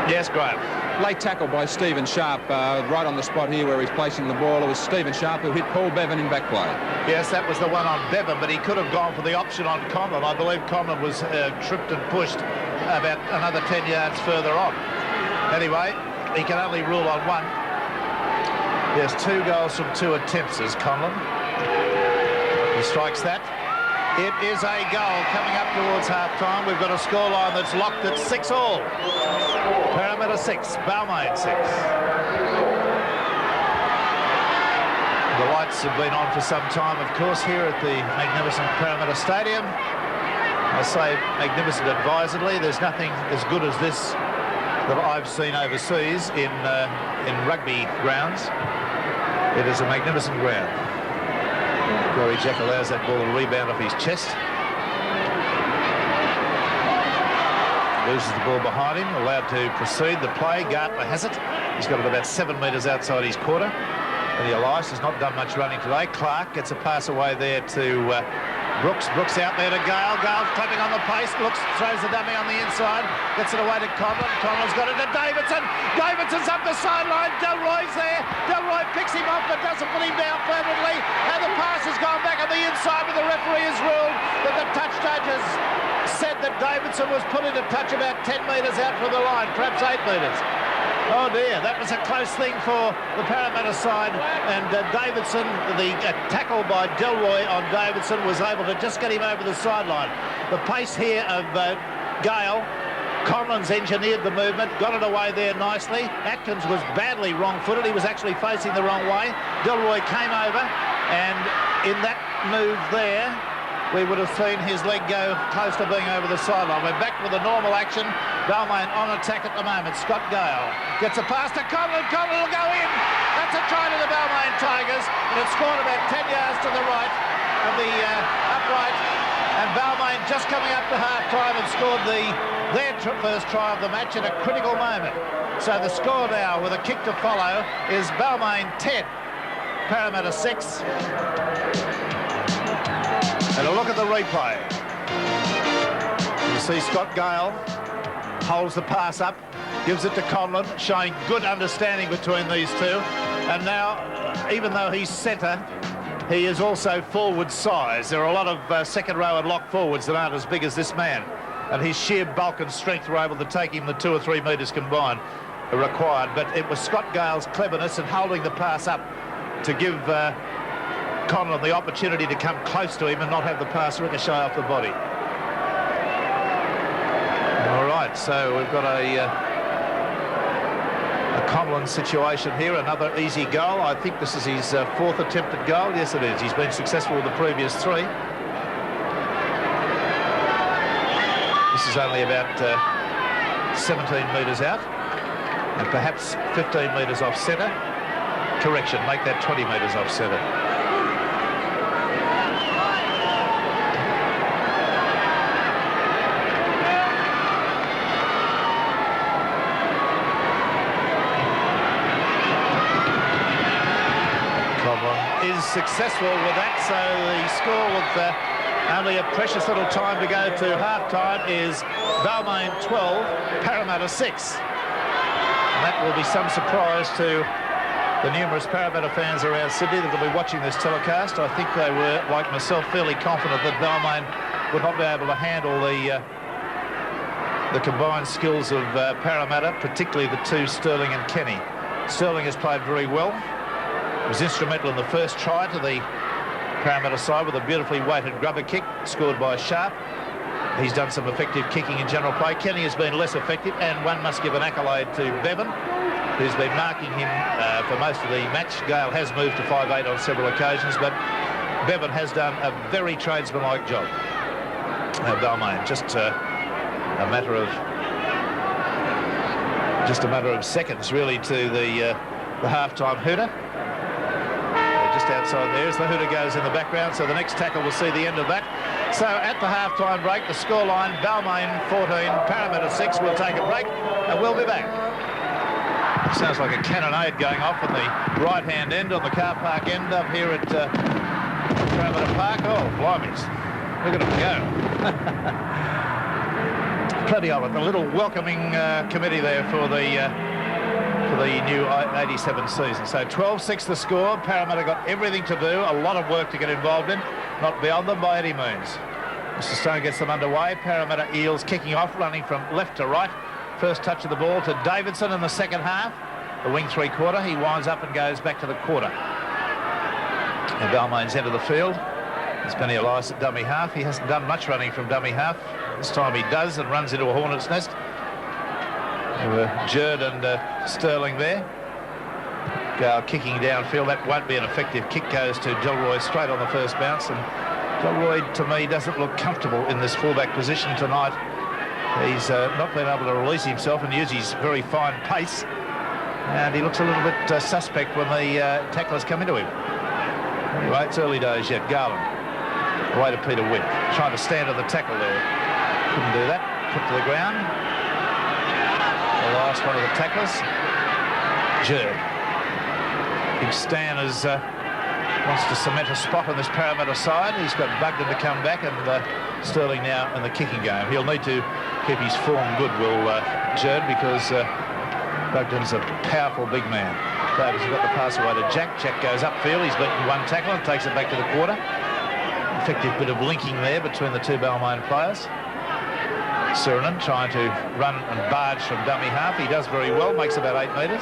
Yes, Graeme. Late tackle by Stephen Sharp, right on the spot here where he's placing the ball. It was Stephen Sharp who hit Paul Bevan in back play. Yes, that was the one on Bevan, but he could have gone for the option on Conlon. I believe Conlon was tripped and pushed about another 10 yards further on. Anyway, he can only rule on one. There's 2 goals from 2 attempts as Conlon. He strikes that. It is a goal coming up towards half-time. We've got a scoreline that's locked at 6-all. Parramatta 6, Balmain 6. The lights have been on for some time, of course, here at the magnificent Parramatta Stadium. I say magnificent advisedly. There's nothing as good as this that I've seen overseas in rugby grounds. It is a magnificent ground. Gary Jack allows that ball to rebound off his chest. Loses the ball behind him, allowed to proceed the play. Gartner has it. He's got it about 7 metres outside his quarter. And Elias has not done much running today. Clark gets a pass away there to Brooks. Brooks out there to Gale. Gale's clapping on the pace. Looks, throws the dummy on the inside. Gets it away to Conlon. Conlon's got it to Davidson. Davidson's up the sideline. Delroy's there. Delroy picks him up but doesn't put him down permanently. And the pass has gone back on the inside, but the referee has ruled that the touch judges said that Davidson was put into touch about 10 metres out from the line, perhaps 8 metres. Oh dear, that was a close thing for the Parramatta side, and Davidson, the tackle by Delroy on Davidson was able to just get him over the sideline. The pace here of Gale, Conlon's engineered the movement, got it away there nicely. Atkins was badly wrong-footed, he was actually facing the wrong way. Delroy came over, and in that move there, we would have seen his leg go close to being over the sideline. We're back with a normal action. Balmain on attack at the moment. Scott Gale gets a pass to Conlon. Conlon will go in. That's a try to the Balmain Tigers. And it's scored about 10 yards to the right of the upright. And Balmain just coming up to half-time and scored their first try of the match at a critical moment. So the score now, with a kick to follow, is Balmain 10, Parramatta 6. And a look at the replay. You see Scott Gale holds the pass up, gives it to Conlon, showing good understanding between these two. And now, even though he's centre, he is also forward size. There are a lot of second row and lock forwards that aren't as big as this man. And his sheer bulk and strength were able to take him the 2 or 3 metres combined required. But it was Scott Gale's cleverness in holding the pass up to give Conlon the opportunity to come close to him and not have the pass ricochet off the body. All right, so we've got a Conlon situation here, another easy goal. I think this is his 4th attempted goal. Yes, it is. He's been successful with the previous 3. This is only about 17 metres out and perhaps 15 metres off centre. Correction, make that 20 metres off centre. successful with that, so the score with only a precious little time to go to half-time is Balmain 12, Parramatta 6. And that will be some surprise to the numerous Parramatta fans around Sydney that will be watching this telecast. I think they were, like myself, fairly confident that Balmain would not be able to handle the combined skills of Parramatta, particularly the two, Sterling and Kenny. Sterling has played very well. Was instrumental in the first try to the Parramatta side with a beautifully weighted grubber kick scored by Sharp. He's done some effective kicking in general play. Kenny has been less effective, and one must give an accolade to Bevan, who's been marking him for most of the match. Gale has moved to 5'8" on several occasions, but Bevan has done a very tradesmanlike job. Balmain, just a matter of seconds really to the half-time hooter. Just outside there as the hooter goes in the background, so the next tackle will see the end of that. So at the half-time break, the scoreline, Balmain 14, Parramatta 6. We'll take a break and we'll be back. Sounds like a cannonade going off on the right-hand end, on the car park end up here at Parramatta Park. Oh, blimey, look at them go. Plenty of it. A little welcoming committee there for the new 87 season. So 12-6 the score. Parramatta got everything to do, a lot of work to get involved in, not beyond them by any means. Mr. Stone gets them underway. Parramatta Eels kicking off, running from left to right. First touch of the ball to Davidson in the second half. The wing three-quarter, he winds up and goes back to the quarter. And Balmain's end of the field. There's Benny Elias at dummy half. He hasn't done much running from dummy half. This time he does and runs into a hornet's nest. Jerd and Sterling there. Gale kicking downfield. That won't be an effective kick. Goes to Delroy straight on the first bounce. And Delroy, to me, doesn't look comfortable in this fullback position tonight. He's not been able to release himself and use his very fine pace. And he looks a little bit suspect when the tacklers come into him. Anyway, it's early days yet. Garland, away to Peter Witt. Trying to stand on the tackle there. Couldn't do that. Put to the ground. The last one of the tacklers. Jerd. Big Stan wants to cement a spot on this Parramatta side. He's got Bugden to come back, and Sterling now in the kicking game. He'll need to keep his form good, will Jerd, because Bugden's a powerful big man. Davis has got the pass away to Jack. Jack goes upfield. He's beaten one tackle and takes it back to the quarter. Effective bit of linking there between the two Balmain players. Sirenen trying to run and barge from dummy half. He does very well, makes about 8 metres.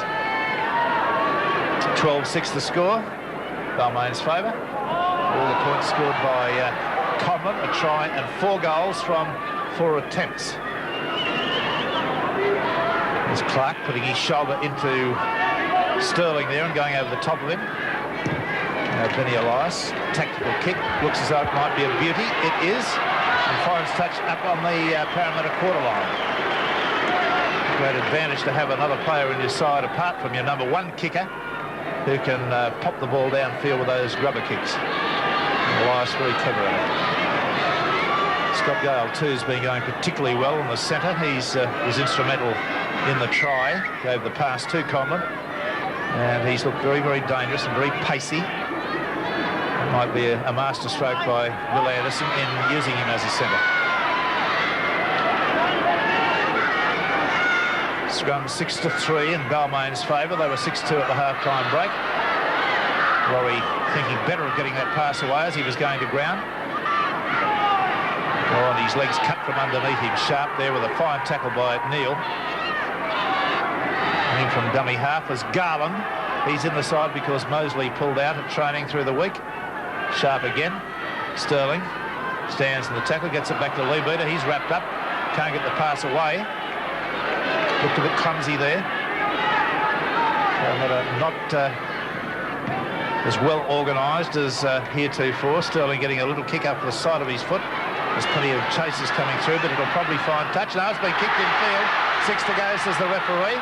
12-6 the score. Balmain's favour. All the points scored by Conlon, a try and 4 goals from 4 attempts. There's Clark putting his shoulder into Sterling there and going over the top of him. Benny Elias, tactical kick, looks as though it might be a beauty. It is, and finds touch up on the Parramatta quarter line. Great advantage to have another player in your side apart from your number 1 kicker who can pop the ball downfield with those rubber kicks. Elias very clever at it. Scott Gale too has been going particularly well in the centre. He's was instrumental in the try, gave the pass to Conlon, and he's looked very, very dangerous and very pacey. It might be a master stroke by Will Anderson in using him as a centre. Scrum 6-3 in Balmain's favour. They were 6-2 at the half-time break. Laurie thinking better of getting that pass away as he was going to ground. Oh, and his legs cut from underneath him. Sharp there with a fine tackle by Neil. And in from dummy half is Garland. He's in the side because Mosley pulled out at training through the week. Sharp again. Sterling stands in the tackle, gets it back to Leabeater. He's wrapped up. Can't get the pass away. Looked a bit clumsy there. Not as well organised as heretofore. Sterling getting a little kick up the side of his foot. There's plenty of chases coming through, but it'll probably find touch. Now it's been kicked in field. 6 to go, says the referee.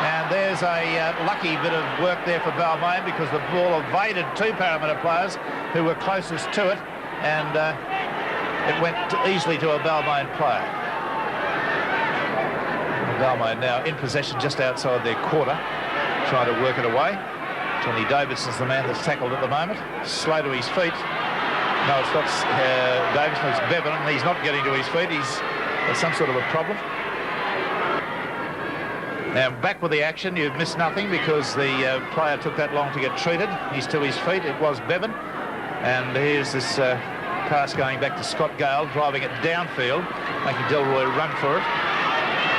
And there's a lucky bit of work there for Balmain because the ball evaded 2 Parramatta players who were closest to it, and it went easily to a Balmain player. Balmain now in possession just outside their quarter, trying to work it away. Kenny Davidson's the man that's tackled at the moment. Slow to his feet. No, it's not Davidson, it's Bevan, and he's not getting to his feet. He's got some sort of a problem. Now, back with the action. You've missed nothing because the player took that long to get treated. He's to his feet. It was Bevan. And here's this pass going back to Scott Gale, driving it downfield, making Delroy run for it.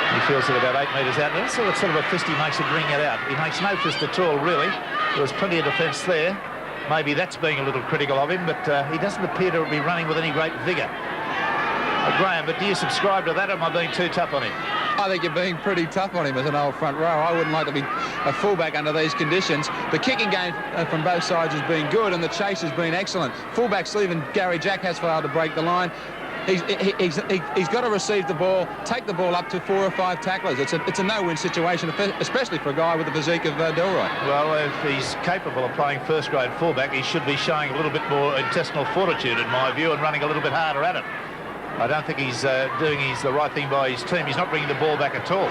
He feels it about 8 metres out. And that's sort of a fist he makes to bring it out. He makes no fist at all, really. There was plenty of defence there. Maybe that's being a little critical of him, but he doesn't appear to be running with any great vigour. Graeme, but do you subscribe to that, or am I being too tough on him? I think you're being pretty tough on him as an old front row. I wouldn't like to be a fullback under these conditions. The kicking game from both sides has been good, and the chase has been excellent. Fullbacks, even Gary Jack, has failed to break the line. He's got to receive the ball, take the ball up to 4 or 5 tacklers. It's a no-win situation, especially for a guy with the physique of Delroy. Well, if he's capable of playing first-grade fullback, he should be showing a little bit more intestinal fortitude, in my view, and running a little bit harder at it. I don't think he's doing the right thing by his team. He's not bringing the ball back at all.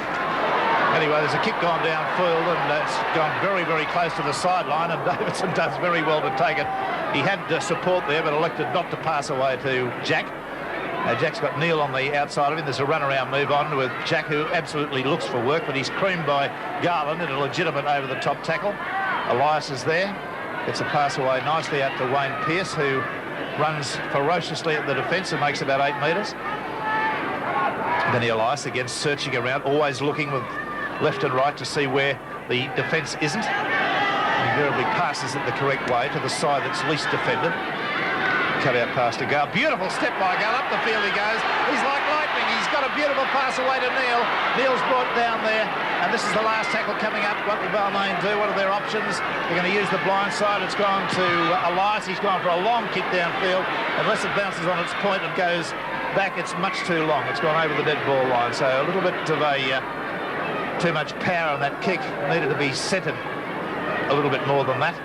Anyway, there's a kick gone downfield, and it's gone very, very close to the sideline, and Davidson does very well to take it. He had support there, but elected not to pass away to Jack. Jack's got Neil on the outside of him. There's a run-around move on with Jack, who absolutely looks for work, but he's creamed by Garland in a legitimate over-the-top tackle. Elias is there. Gets a pass away nicely out to Wayne Pearce, who runs ferociously at the defence and makes about 8 metres. Then Elias again searching around, always looking with left and right to see where the defence isn't. Invariably passes it the correct way to the side that's least defended. Cut out pass to Gale. Beautiful step by Gale. Up the field he goes. He's like lightning. He's got a beautiful pass away to Neil. Neil's brought down there. And this is the last tackle coming up. What will Balmain do? What are their options? They're going to use the blind side. It's gone to Elias. He's gone for a long kick downfield. Unless it bounces on its point and goes back, it's much too long. It's gone over the dead ball line. So a little bit of too much power on that kick. Needed to be centred a little bit more than that.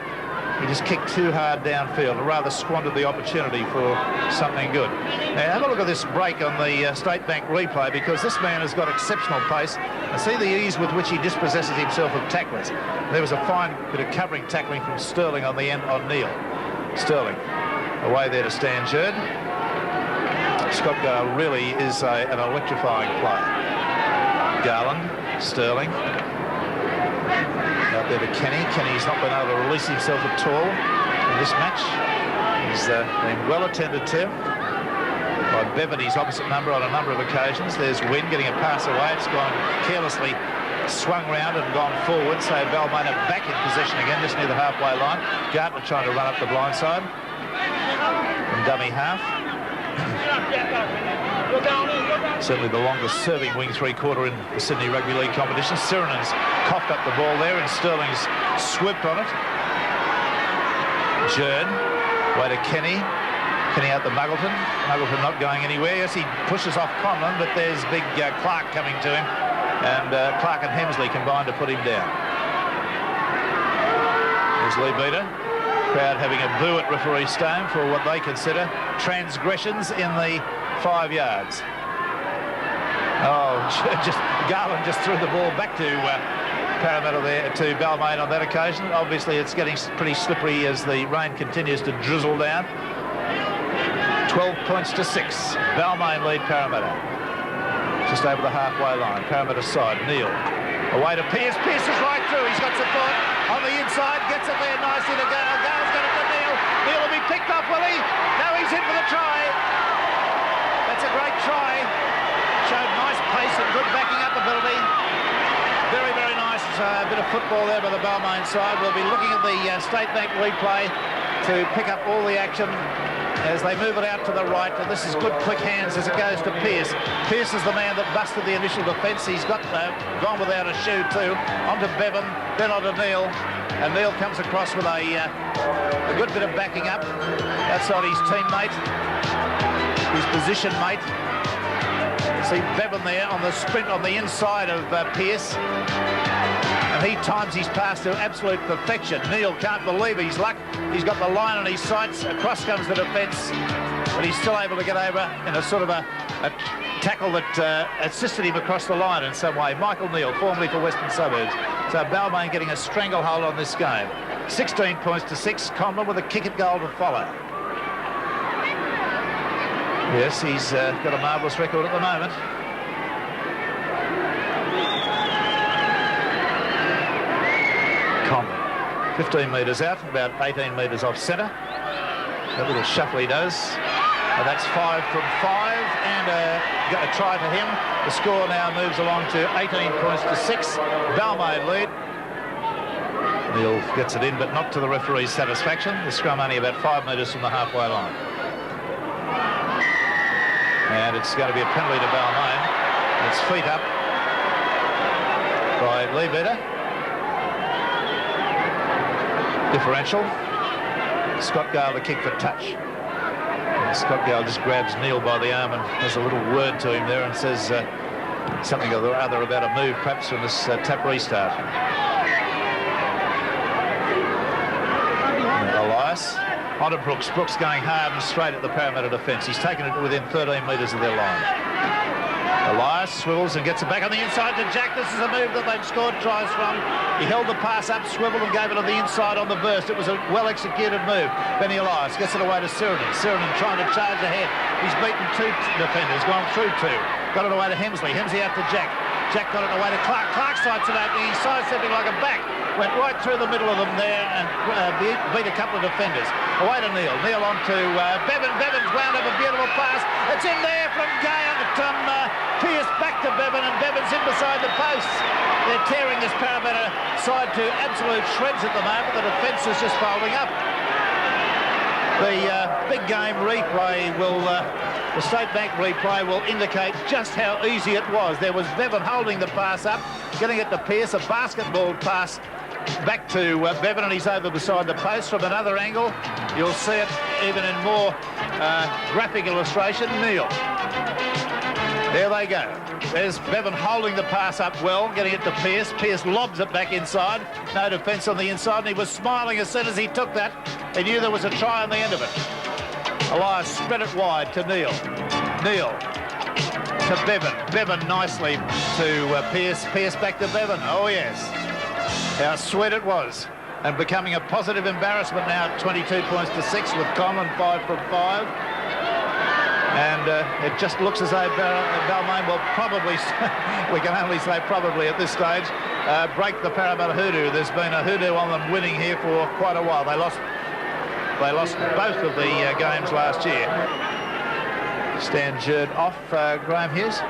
He just kicked too hard downfield and rather squandered the opportunity for something good. Now, have a look at this break on the State Bank replay, because this man has got exceptional pace. And see the ease with which he dispossesses himself of tacklers. There was a fine bit of covering tackling from Sterling on the end on Neil. Sterling away there to Stan Jerd. Scott Gale really is an electrifying player. Garland, Sterling. Out there to Kenny. Kenny's not been able to release himself at all in this match. He's been well attended to by Bevan, his opposite number, on a number of occasions. There's Wynn getting a pass away. It's gone carelessly, swung round and gone forward. So Balmain are back in possession again, just near the halfway line. Gartner trying to run up the blind side from dummy half. Certainly the longest serving wing three-quarter in the Sydney Rugby League competition. Sirenen's coughed up the ball there and Sterling's swooped on it. Jern, way to Kenny. Kenny out to Muggleton. Muggleton not going anywhere. Yes, he pushes off Conlon, but there's big Clark coming to him. And Clark and Hemsley combined to put him down. There's Lee Beater. Crowd having a boo at referee Stone for what they consider transgressions in the 5 yards. Oh, Garland just threw the ball back to Parramatta there, to Balmain on that occasion. Obviously, it's getting pretty slippery as the rain continues to drizzle down. 12 points to 6. Balmain lead Parramatta. Just over the halfway line. Parramatta side. Neil. Away to Pearce. Pearce is right through. He's got support on the inside. Gets it there nicely to Gale. Gale's got it to Neil. Neil will be picked off, will he? No, he's in for the try. That's a great try. Showed nice pace and good backing up ability. Very, very nice bit of football there by the Balmain side. We'll be looking at the State Bank replay to pick up all the action as they move it out to the right. And this is good quick hands as it goes to Pearce. Pearce is the man that busted the initial defence. He's got gone without a shoe too. Onto Bevan, then onto Neil. And Neil comes across with a good bit of backing up outside his teammate, his position mate. See Bevan there on the sprint on the inside of Pearce. And he times his pass to absolute perfection. Neil can't believe his luck. He's got the line on his sights. Across comes the defence. But he's still able to get over in a sort of a tackle that assisted him across the line in some way. Michael Neil, formerly for Western Suburbs. So Balmain getting a stranglehold on this game. 16 points to 6. Conlon with a kick at goal to follow. Yes, he's got a marvellous record at the moment. Conlon, 15 metres out, about 18 metres off centre. A little shuffle he does. And that's 5 from 5, and a try for him. The score now moves along to 18 points to 6. Balmain lead. Neil gets it in, but not to the referee's satisfaction. The scrum only about 5 metres from the halfway line. And it's going to be a penalty to Balmain. It's feet up by Leibeder. Differential. Scott Gale the kick for touch. And Scott Gale just grabs Neil by the arm and has a little word to him there and says something or other about a move perhaps from this tap restart. Elias onto Brooks. Brooks going hard and straight at the Parramatta defence. He's taken it within 13 metres of their line. Elias swivels and gets it back on the inside to Jack. This is a move that they've scored tries from. He held the pass up, swiveled and gave it on the inside on the burst. It was a well-executed move. Benny Elias gets it away to Sirinen. Sirinen trying to charge ahead. He's beaten 2 defenders, gone through 2. Got it away to Hemsley. Hemsley out to Jack. Jack got it away to Clark. Clark sides it opening. He's side-stepping like a back. Went right through the middle of them there and beat a couple of defenders. Away to Neil. Neil on to Bevan. Bevan's wound up a beautiful pass. It's in there from Gay and Pierce back to Bevan, and Bevan's in beside the posts. They're tearing this Parramatta side to absolute shreds at the moment. The defence is just folding up. The big game replay will, the State Bank replay will indicate just how easy it was. There was Bevan holding the pass up, getting it to Pierce, a basketball pass back to Bevan, and he's over beside the post. From another angle, you'll see it even in more graphic illustration. Neil. There they go. There's Bevan holding the pass up well, getting it to Pierce. Pierce lobs it back inside. No defence on the inside, and he was smiling as soon as he took that. He knew there was a try on the end of it. Elias spread it wide to Neil. Neil to Bevan. Bevan nicely to Pierce. Pierce back to Bevan. Oh, yes. How sweet it was. And becoming a positive embarrassment now at 22 points to 6 with Conlon 5 from 5. And it just looks as though Balmain will probably, we can only say probably at this stage, break the Parramatta hoodoo. There's been a hoodoo on them winning here for quite a while. They lost both of the games last year. Stan Jerd off, Graeme Hughes.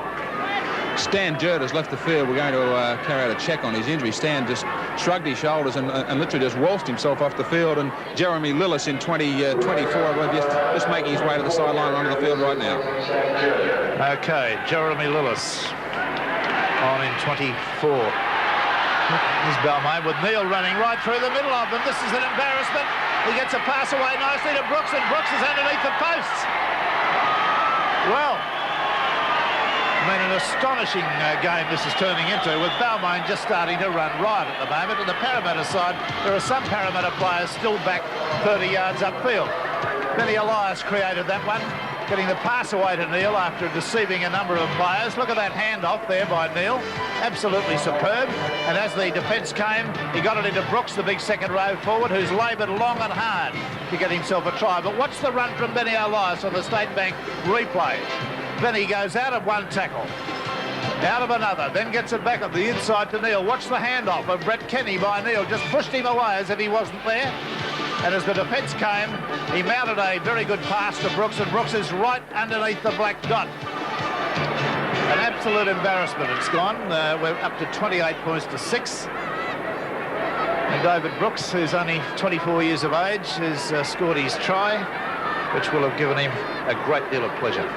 Stan Jerd has left the field. We're going to carry out a check on his injury. Stan just shrugged his shoulders and literally just waltzed himself off the field. And Jeremy Lillis in 24, I believe, just making his way to the sideline onto the field right now. Okay, Jeremy Lillis on in 24. Here's Balmain with Neil running right through the middle of them. This is an embarrassment. He gets a pass away nicely to Brooks, and Brooks is underneath the posts. Well, I mean, an astonishing game this is turning into, with Balmain just starting to run riot at the moment. And the Parramatta side, there are some Parramatta players still back 30 yards upfield. Benny Elias created that one, getting the pass away to Neil after deceiving a number of players. Look at that handoff there by Neil. Absolutely superb. And as the defence came, he got it into Brooks, the big second row forward, who's laboured long and hard to get himself a try. But watch the run from Benny Elias on the State Bank replay. Benny goes out of one tackle, out of another, then gets it back on the inside to Neil. Watch the handoff of Brett Kenny by Neil. Just pushed him away as if he wasn't there. And as the defence came, he mounted a very good pass to Brooks, and Brooks is right underneath the black dot. An absolute embarrassment it's gone. We're up to 28 points to 6. And David Brooks, who's only 24 years of age, has scored his try, which will have given him a great deal of pleasure.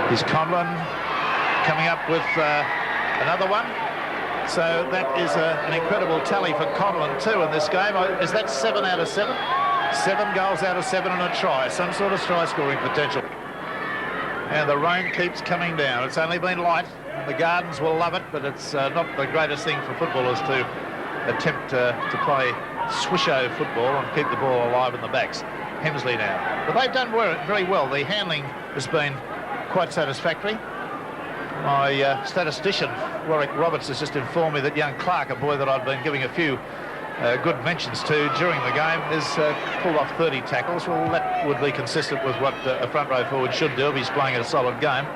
Here's Conlon coming up with another one. So that is an incredible tally for Conlon too in this game. Is that 7 out of 7? 7 goals out of 7 and a try. Some sort of try scoring potential. And the rain keeps coming down. It's only been light. The Gardens will love it, but it's not the greatest thing for footballers to attempt to play swisho football and keep the ball alive in the backs. Hemsley now. But they've done very well. The handling has been quite satisfactory. My statistician, Warwick Roberts, has just informed me that young Clark, a boy that I've been giving a few good mentions to during the game, has pulled off 30 tackles. Well, that would be consistent with what a front row forward should do if he's playing a solid game.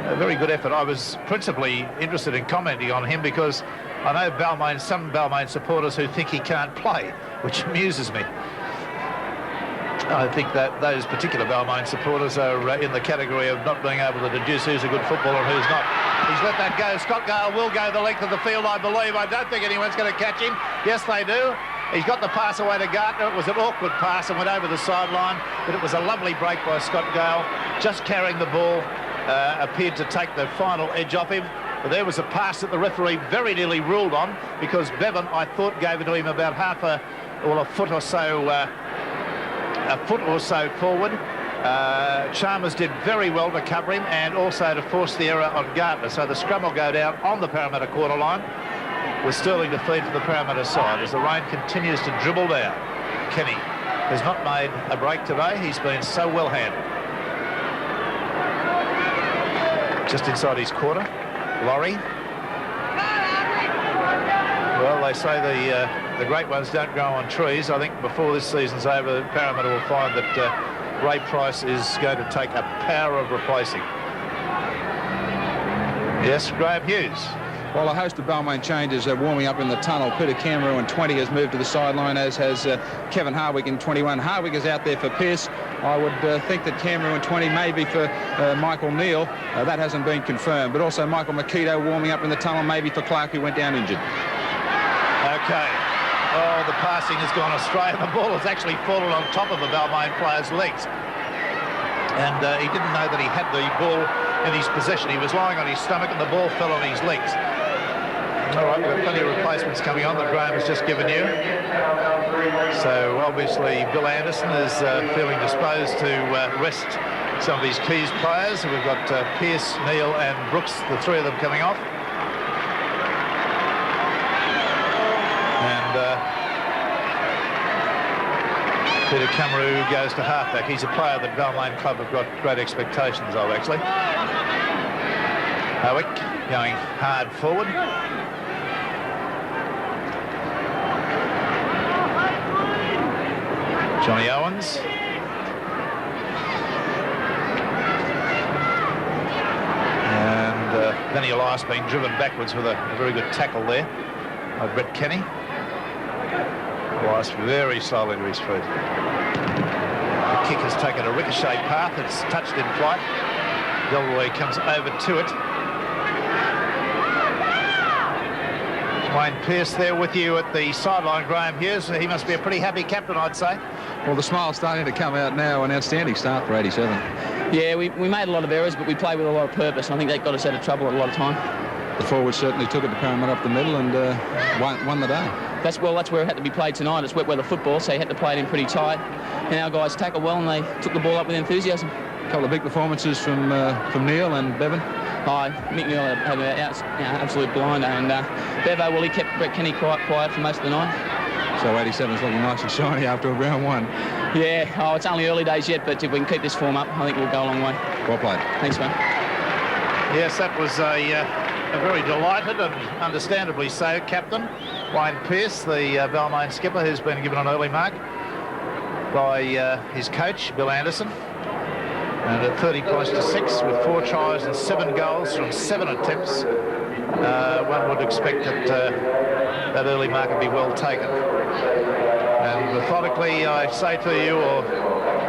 A very good effort. I was principally interested in commenting on him because I know Balmain, some Balmain supporters who think he can't play, which amuses me. I think that those particular Balmain supporters are in the category of not being able to deduce who's a good footballer and who's not. He's let that go. Scott Gale will go the length of the field, I believe. I don't think anyone's going to catch him. Yes, they do. He's got the pass away to Gartner. It was an awkward pass and went over the sideline, but it was a lovely break by Scott Gale. Just carrying the ball, appeared to take the final edge off him. But there was a pass that the referee very nearly ruled on because Bevan, I thought, gave it to him about a foot or so forward. Chalmers did very well to cover him and also to force the error on Gartner. So the scrum will go down on the Parramatta quarter line with Sterling to feed for the Parramatta side as the rain continues to dribble down. Kenny has not made a break today. He's been so well handled. Just inside his quarter, Laurie. Well, they say the great ones don't grow on trees. I think before this season's over, Parramatta will find that Ray Price is going to take a power of replacing. Yes, Graeme Hughes. Well, a host of Balmain changes are warming up in the tunnel. Peter Cameron in 20 has moved to the sideline, as has Kevin Harwick in 21. Harwick is out there for Pearce. I would think that Cameron in 20 may be for Michael Neal. That hasn't been confirmed. But also Michael Makito warming up in the tunnel, maybe for Clark, who went down injured. Okay. Oh, the passing has gone astray. The ball has actually fallen on top of the Balmain player's legs. And he didn't know that he had the ball in his possession. He was lying on his stomach and the ball fell on his legs. All right, we've got plenty of replacements coming on that Graeme has just given you. So obviously Bill Anderson is feeling disposed to rest some of his keys players. We've got Pearce, Neal and Brooks, the three of them coming off. And Peter Cameron goes to halfback. He's a player that Balmain Club have got great expectations of, actually. Howick going hard forward. Johnny Owens. And Benny Elias being driven backwards with a very good tackle there by Brett Kenny. Elias very slowly to his feet. The kick has taken a ricochet path. It's touched in flight. Delroy comes over to it. Wayne Pearce there with you at the sideline, Graeme Hughes. He must be a pretty happy captain, I'd say. Well, the smile's starting to come out now. An outstanding start for 87. Yeah, we made a lot of errors, but we played with a lot of purpose. I think that got us out of trouble at a lot of time. The forwards certainly took it to Parramatta up the middle and won the day. That's where it had to be played tonight. It's wet weather football, so you had to play it in pretty tight. And our guys tackled well and they took the ball up with enthusiasm. A couple of big performances from Neal and Bevan. Mick Neal had an absolute blinder, and Bevo, well, he kept Brett Kenny quiet for most of the night. So 87's looking nice and shiny after a round one. Yeah, it's only early days yet, but if we can keep this form up, I think we'll go a long way. Well played. Thanks, mate. Yes, that was a very delighted and understandably so captain, Wayne Pearce, the Balmain skipper, who's been given an early mark by his coach, Bill Anderson. And at 30 points to 6 with 4 tries and 7 goals from 7 attempts, one would expect that that early mark would be well taken. And methodically I say to you, or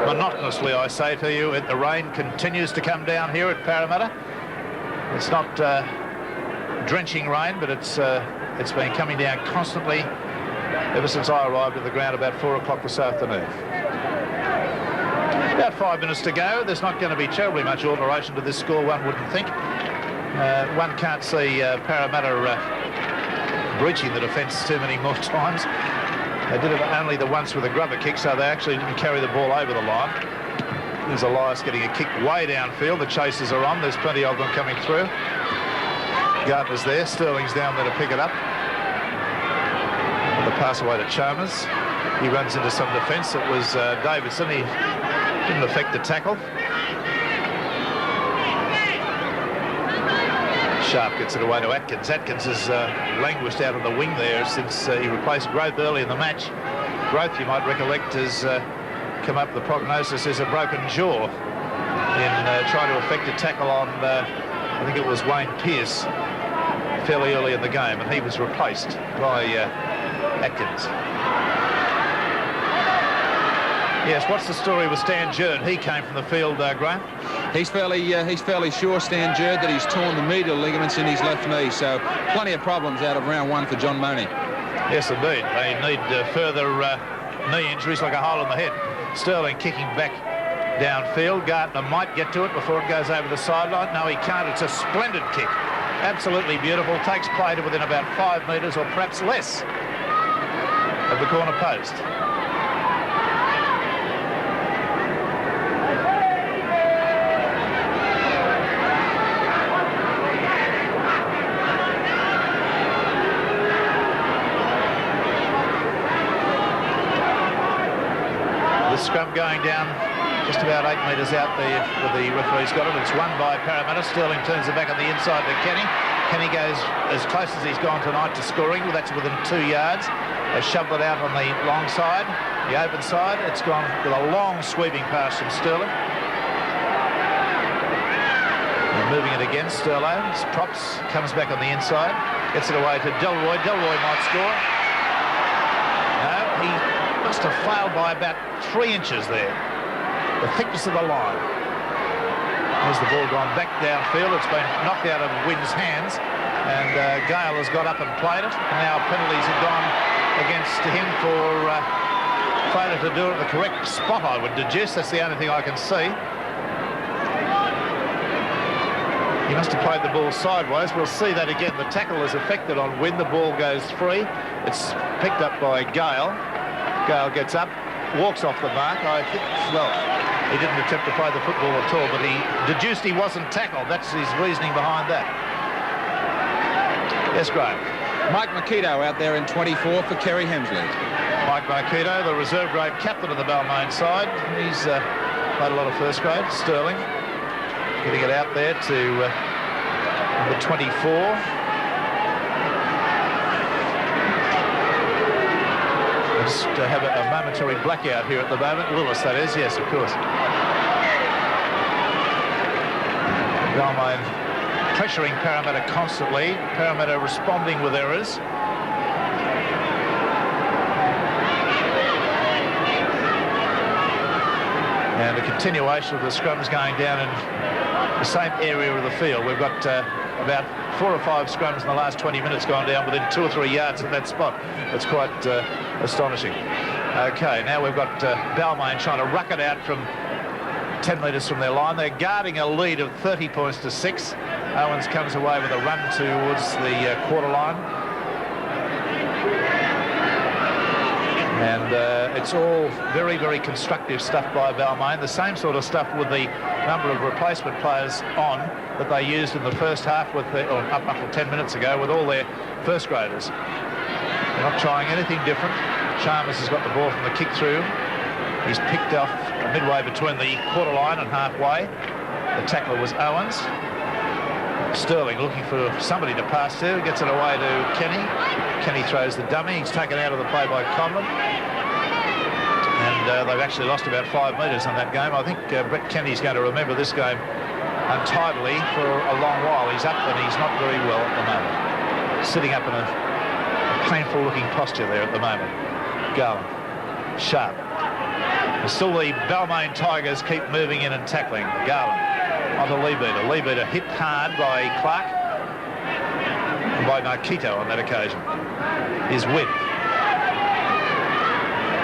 monotonously I say to you, the rain continues to come down here at Parramatta. It's not drenching rain, but it's been coming down constantly ever since I arrived at the ground about 4 o'clock this afternoon. About 5 minutes to go. There's not going to be terribly much alteration to this score, one wouldn't think. One can't see Parramatta breaching the defence too many more times. They did it only the once with a grubber kick, so they actually didn't carry the ball over the line. There's Elias getting a kick way downfield. The chasers are on. There's plenty of them coming through. Gardner's there. Sterling's down there to pick it up. The pass away to Chalmers. He runs into some defence. It was Davidson. He didn't affect the tackle. Sharp gets it away to Atkins. Atkins has languished out on the wing there since he replaced Growth early in the match. Growth, you might recollect, has come up the prognosis as a broken jaw in trying to effect a tackle on, I think it was Wayne Pearce, fairly early in the game, and he was replaced by Atkins. Yes, what's the story with Stan Jerd? He came from the field, Graeme. He's fairly sure, Stan Jerd, that he's torn the medial ligaments in his left knee, so plenty of problems out of round one for John Mooney. Yes, indeed. They need further knee injuries, like a hole in the head. Sterling kicking back downfield. Gardner might get to it before it goes over the sideline. No, he can't. It's a splendid kick. Absolutely beautiful. Takes play to within about 5 metres or perhaps less of the corner post. Scrum going down just about 8 metres out there where the referee's got it. It's won by Parramatta. Sterling turns it back on the inside to Kenny. Kenny goes as close as he's gone tonight to scoring. Well, that's within 2 yards. They shoved it out on the long side, the open side. It's gone with a long sweeping pass from Sterling. And moving it again, Sterling. Props, comes back on the inside. Gets it away to Delroy. Delroy might score. No, he must have failed by about 3 inches there. The thickness of the line. There's the ball gone back downfield. It's been knocked out of Wynn's hands, and Gale has got up and played it. And now penalties have gone against him for failure to do it at the correct spot, I would deduce. That's the only thing I can see. He must have played the ball sideways. We'll see that again. The tackle is affected on Wynn. The ball goes free. It's picked up by Gale. Gale gets up, walks off the mark. I think, well, he didn't attempt to play the football at all, but he deduced he wasn't tackled. That's his reasoning behind that. Yes, Graeme. Mike Makito out there in 24 for Kerry Hemsley. Mike Makito, the reserve grade captain of the Balmain side. He's played a lot of first grade. Sterling getting it out there to number 24. Just have a momentary blackout here at the moment. Lewis, that is. Yes, of course. Balmain pressuring Parramatta constantly. Parramatta responding with errors. And a continuation of the scrums going down in the same area of the field. We've got about 4 or 5 scrums in the last 20 minutes gone down within 2 or 3 yards at that spot. It's quite astonishing. Okay, now we've got Balmain trying to ruck it out from 10 metres from their line. They're guarding a lead of 30 points to 6. Owens comes away with a run towards the quarter line. And it's all very, very constructive stuff by Balmain. The same sort of stuff with the number of replacement players on that they used in the first half with the, or up until 10 minutes ago with all their first graders. They're not trying anything different. Chalmers has got the ball from the kick through. He's picked off midway between the quarter line and halfway. The tackler was Owens. Sterling looking for somebody to pass to, gets it away to Kenny. Kenny throws the dummy. He's taken out of the play by Conlon. And they've actually lost about 5 metres on that game. I think Brett Kenny's going to remember this game untidily for a long while. He's up and he's not very well at the moment. Sitting up in a painful looking posture there at the moment. Garland, Sharp. And still the Balmain Tigers keep moving in and tackling. Garland onto Leabeater. Leabeater hit hard by Clark and by Marquito on that occasion. Is Wynn.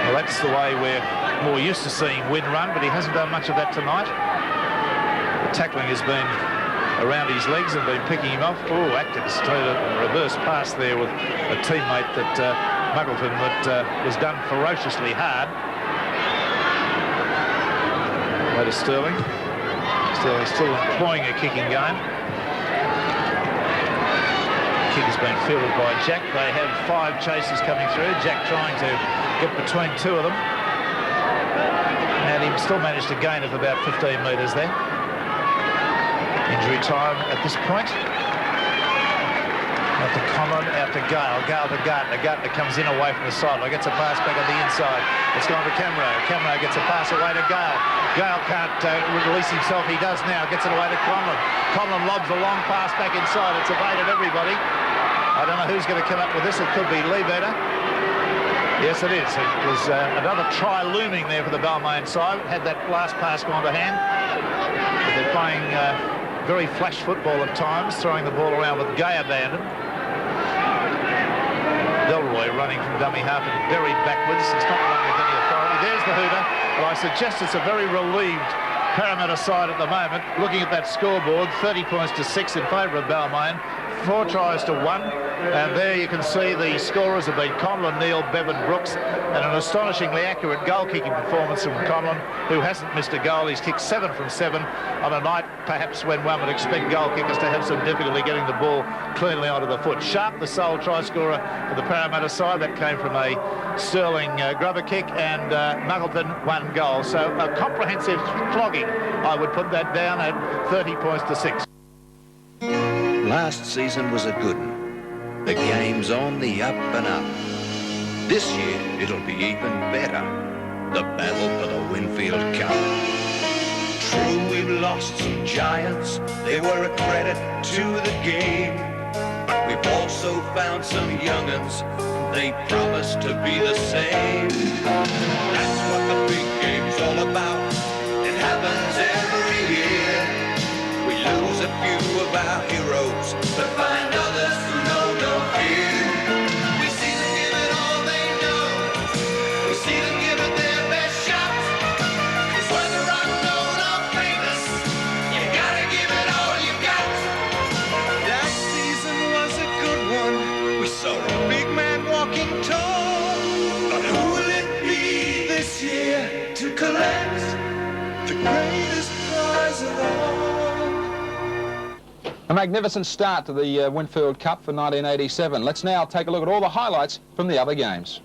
Well, that's the way we're more used to seeing Wynn run, but he hasn't done much of that tonight. The tackling has been around his legs and been picking him off. Oh, Atkins threw a reverse pass there with a teammate that Muggleton that was done ferociously hard. Way to Sterling. Sterling still employing a kicking game. Kick has been fielded by Jack. They have 5 chasers coming through. Jack trying to get between 2 of them. And he still managed a gain of about 15 metres there. Injury time at this point. Out to Conlon, out to Gale. Gale to Gardner. Gardner comes in away from the sideline. Gets a pass back on the inside. It's gone to Camero. Camero gets a pass away to Gale. Gale can't release himself. He does now. Gets it away to Conlon. Conlon lobs a long pass back inside. It's evaded everybody. I don't know who's going to come up with this. It could be Leibeder. Yes, it is. It was another try looming there for the Balmain side. Had that last pass gone to hand. But they're playing very flash football at times, throwing the ball around with Gay abandoned. Delroy running from dummy half and buried backwards. It's not run with any authority. There's the hooter, but I suggest it's a very relieved Parramatta side at the moment. Looking at that scoreboard, 30 points to 6 in favour of Balmain, 4 tries to 1. And there you can see the scorers have been Conlon, Neal, Bevan, Brooks, and an astonishingly accurate goal-kicking performance from Conlon, who hasn't missed a goal. He's kicked 7 from 7 on a night perhaps when one would expect goal kickers to have some difficulty getting the ball cleanly onto the foot. Sharp, the sole try scorer for the Parramatta side. That came from a Sterling grubber kick, and Muggleton 1 goal. So a comprehensive flogging, I would put that down at 30 points to 6. Last season was a good one. The game's on the up and up. This year, it'll be even better. The battle for the Winfield Cup. True, we've lost some giants. They were a credit to the game. But we've also found some young'uns. They promise to be the same. That's what the big game's all about. It happens every year. We lose a few of our heroes, but find others who know no fear. We see them give it all they know. We see them give it their best shot. 'Cause whether unknown or famous, you gotta give it all you got. That season was a good one. We saw a big man walking tall. But who will it be this year to collect the greatest prize of all? A magnificent start to the Winfield Cup for 1987. Let's now take a look at all the highlights from the other games.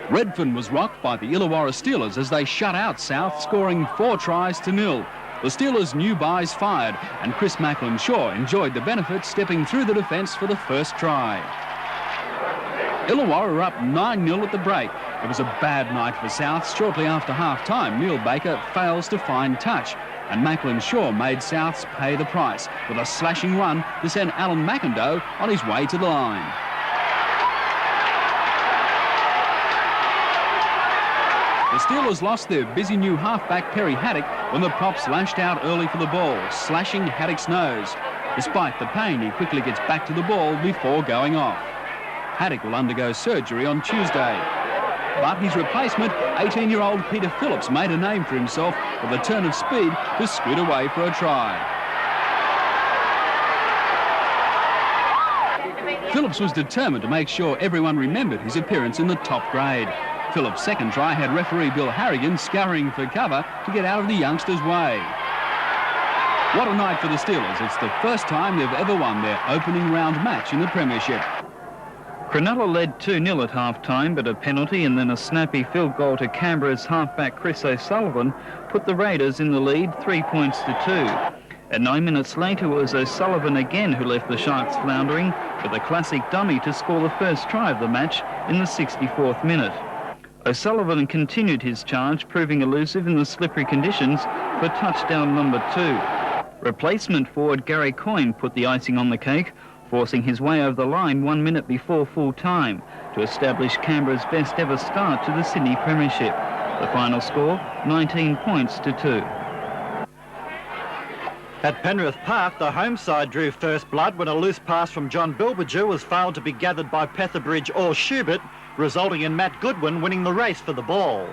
Redfern was rocked by the Illawarra Steelers as they shut out South, scoring 4 tries to 0. The Steelers' new buys fired, and Chris Macklin-Shaw enjoyed the benefit, stepping through the defence for the first try. Illawarra were up 9-0 at the break. It was a bad night for South. Shortly after half-time, Neil Baker fails to find touch, and Macklin-Shaw made Souths pay the price with a slashing run to send Alan McIndoe on his way to the line. The Steelers lost their busy new halfback Perry Haddock when the props lashed out early for the ball, slashing Haddock's nose. Despite the pain, he quickly gets back to the ball before going off. Haddock will undergo surgery on Tuesday. But his replacement, 18-year-old Peter Phillips, made a name for himself with a turn of speed to scoot away for a try. Phillips was determined to make sure everyone remembered his appearance in the top grade. Phillips' second try had referee Bill Harrigan scurrying for cover to get out of the youngsters' way. What a night for the Steelers. It's the first time they've ever won their opening round match in the Premiership. Cronulla led 2-0 at half-time, but a penalty and then a snappy field goal to Canberra's halfback Chris O'Sullivan put the Raiders in the lead 3 points to 2. And 9 minutes later, it was O'Sullivan again who left the Sharks floundering with a classic dummy to score the first try of the match in the 64th minute. O'Sullivan continued his charge, proving elusive in the slippery conditions for touchdown number 2. Replacement forward Gary Coyne put the icing on the cake, forcing his way over the line 1 minute before full time to establish Canberra's best ever start to the Sydney Premiership. The final score, 19 points to 2. At Penrith Park, the home side drew first blood when a loose pass from John Bilberger was failed to be gathered by Petherbridge or Schubert, resulting in Matt Goodwin winning the race for the ball.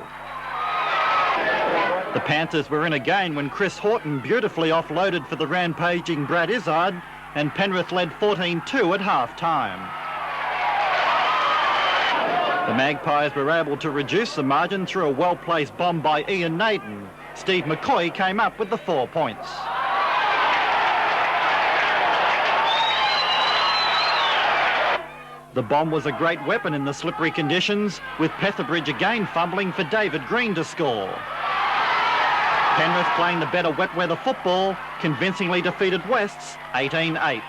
The Panthers were in again when Chris Horton beautifully offloaded for the rampaging Brad Izzard, and Penrith led 14-2 at half-time. The Magpies were able to reduce the margin through a well-placed bomb by Ian Naden. Steve McCoy came up with the 4 points. The bomb was a great weapon in the slippery conditions, with Petherbridge again fumbling for David Green to score. Penrith, playing the better wet weather football, convincingly defeated Wests 18-8.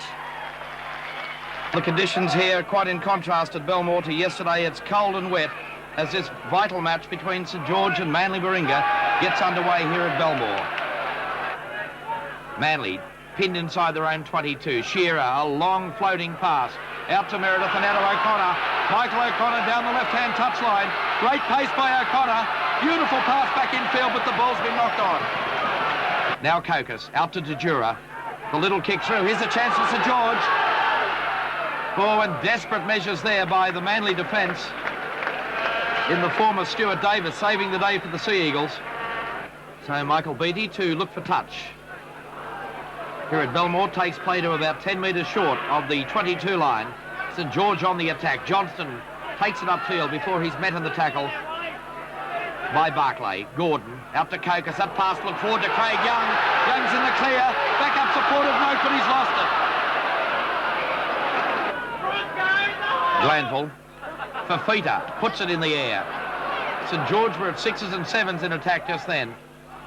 The conditions here are quite in contrast at Belmore to yesterday. It's cold and wet as this vital match between St George and Manly Warringah gets underway here at Belmore. Manly pinned inside their own 22. Shearer, a long floating pass out to Meredith and out to O'Connor. Michael O'Connor down the left-hand touchline. Great pace by O'Connor. Beautiful pass back infield, but the ball's been knocked on. Now Kokis out to Dejura. The little kick through. Here's a chance for St George. Oh, and desperate measures there by the Manly defence in the form of Stuart Davis, saving the day for the Sea Eagles. So Michael Beattie to look for touch. Here at Belmore takes play to about 10 metres short of the 22 line. St George on the attack. Johnston takes it upfield before he's met in the tackle by Barclay. Gordon out to Kokis. That pass looked forward to Craig Young. Young's in the clear. Back up supportive note, but he's lost it. Glanville, Fafita puts it in the air. St George were at 6s and 7s in attack just then.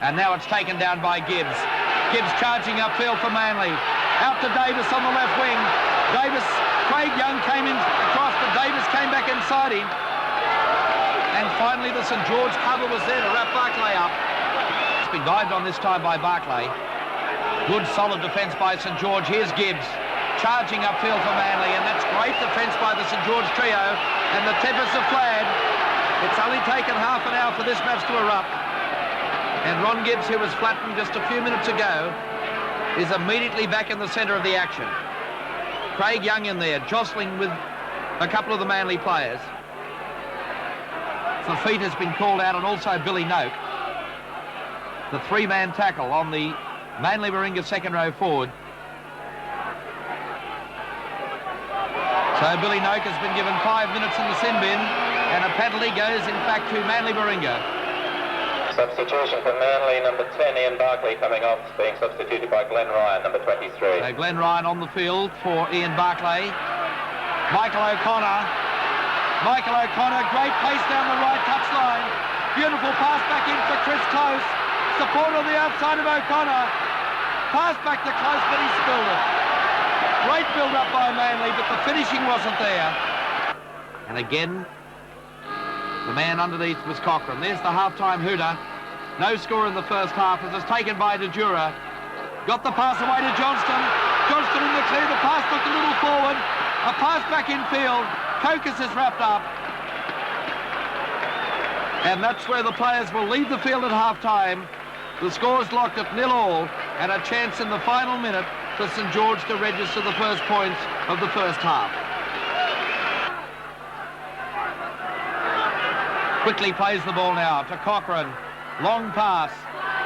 And now it's taken down by Gibbs. Gibbs charging upfield for Manly. Out to Davis on the left wing. Davis, Craig Young came in across, but Davis came back inside him. And finally the St George cover was there to wrap Barclay up. It's been dived on this time by Barclay. Good solid defence by St George. Here's Gibbs. Charging upfield for Manly, and that's great defence by the St George trio, and the Tempest are flagged. It's only taken half an hour for this match to erupt, and Ron Gibbs, who was flattened just a few minutes ago, is immediately back in the centre of the action. Craig Young in there, jostling with a couple of the Manly players. Fafita has been called out, and also Billy Noak. The three-man tackle on the Manly Warringah second row forward. So Billy Noak has been given 5 minutes in the sin bin, and a penalty goes in fact to Manly Warringah. Substitution for Manly, number 10, Ian Barclay coming off, being substituted by Glenn Ryan, number 23. So Glenn Ryan on the field for Ian Barclay. Michael O'Connor. Michael O'Connor, great pace down the right touchline. Beautiful pass back in for Chris Close. Support on the outside of O'Connor. Pass back to Close, but he spilled it. Great build-up by Manly, but the finishing wasn't there. And again, the man underneath was Cochrane. There's the half-time hooter. No score in the first half as it's taken by Dejura. Got the pass away to Johnston. Johnston in the clear. The pass looked a little forward. A pass back in field. Kokis is wrapped up. And that's where the players will leave the field at half-time. The score's locked at 0-0, and a chance in the final minute for St George to register the first points of the first half. Quickly plays the ball now to Cochrane. Long pass,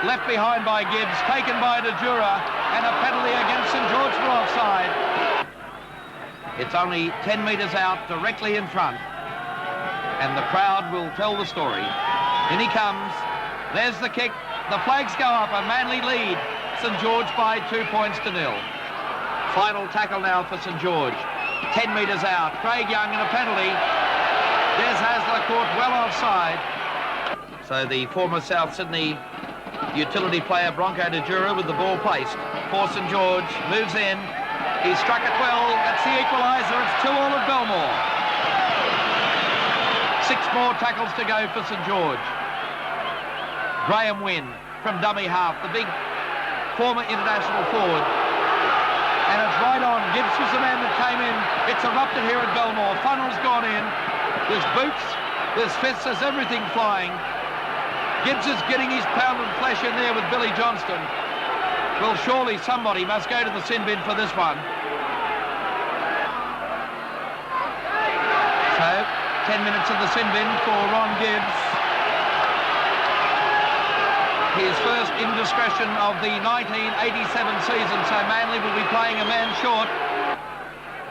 left behind by Gibbs, taken by Dejura, and a penalty against St George for offside. It's only 10 metres out, directly in front, and the crowd will tell the story. In he comes. There's the kick. The flags go up. A Manly lead. St George by 2 points to 0. Final tackle now for St George. 10 metres out. Craig Young and a penalty. Des Hasler caught well offside. So the former South Sydney utility player Bronco Dejura with the ball placed for St George. Moves in. He struck it well. That's the equaliser. It's 2-2 at Belmore. 6 more tackles to go for St George. Graham Wynn from dummy half, the big former international forward. And it's right on. Gibbs was the man that came in. It's erupted here at Belmore. Funnel's gone in. There's boots, there's fists, there's everything flying. Gibbs is getting his pound of flesh in there with Billy Johnston. Well, surely somebody must go to the sin bin for this one. So, 10 minutes in the sin bin for Ron Gibbs. His first indiscretion of the 1987 season, so Manly will be playing a man short.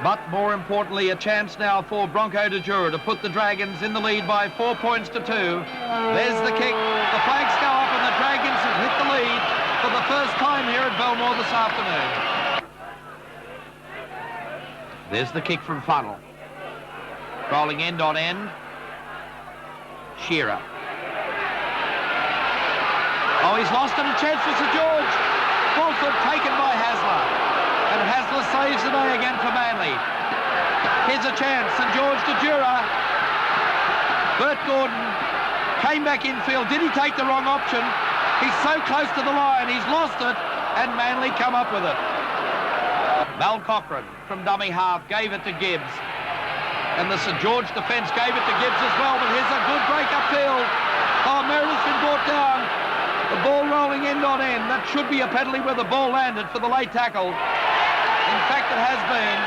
But more importantly, a chance now for Bronco Dejura to put the Dragons in the lead by 4 points to 2. There's the kick. The flags go up and the Dragons have hit the lead for the first time here at Belmore this afternoon. There's the kick from Funnel. Rolling end on end. Shearer. Oh, he's lost it. A chance for St George. Full foot taken by Hasler. And Hasler saves the day again for Manly. Here's a chance. St George to Jura. Bert Gordon came back infield. Did he take the wrong option? He's so close to the line. He's lost it, and Manly come up with it. Mal Cochran from dummy half gave it to Gibbs. And the St George defence gave it to Gibbs as well, but here's a good break upfield. Oh, Meredith's been brought down. The ball rolling end on end. That should be a penalty where the ball landed for the late tackle. In fact, it has been.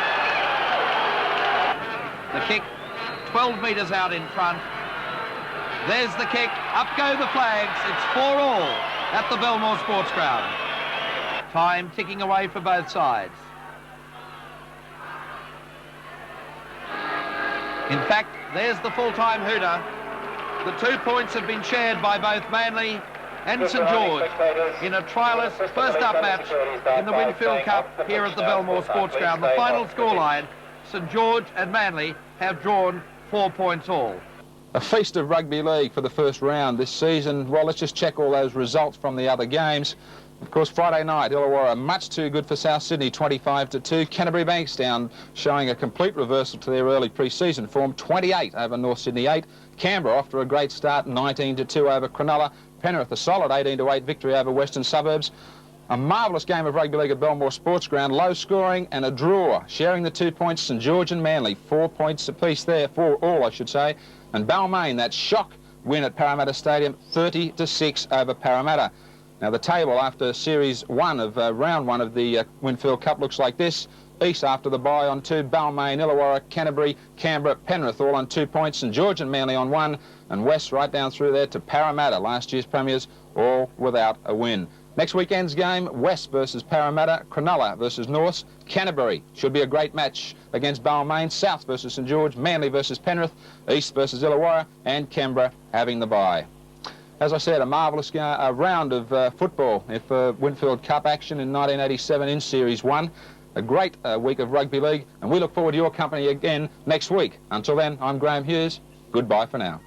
The kick 12 metres out in front. There's the kick. Up go the flags. It's 4-all at the Belmore Sports Ground. Time ticking away for both sides. In fact, there's the full-time hooter. The 2 points have been shared by both Manly and St George in a trialist first-up match in the Winfield Cup here at the Belmore Sports Ground. The final scoreline, St George and Manly have drawn 4 points all. A feast of rugby league for the first round this season. Well, let's just check all those results from the other games. Of course, Friday night, Illawarra much too good for South Sydney, 25-2. Canterbury Bankstown showing a complete reversal to their early pre-season form, 28 over North Sydney 8. Canberra off to a great start, 19-2 over Cronulla. Penrith a solid 18-8 victory over Western Suburbs. A marvellous game of rugby league at Belmore Sports Ground, low scoring and a draw. Sharing the 2 points, St George and Manly, 4 points apiece there, 4 all I should say. And Balmain, that shock win at Parramatta Stadium, 30-6 over Parramatta. Now the table after Series 1 of Round 1 of the Winfield Cup looks like this. East after the bye on 2, Balmain, Illawarra, Canterbury, Canberra, Penrith all on 2 points, St George and Manly on 1, and West right down through there to Parramatta, last year's premiers, all without a win. Next weekend's game, West versus Parramatta, Cronulla versus North, Canterbury. Should be a great match against Balmain, South versus St George, Manly versus Penrith, East versus Illawarra, and Canberra having the bye. As I said, a marvellous round of football for Winfield Cup action in 1987 in Series 1. A great week of rugby league, and we look forward to your company again next week. Until then, I'm Graeme Hughes. Goodbye for now.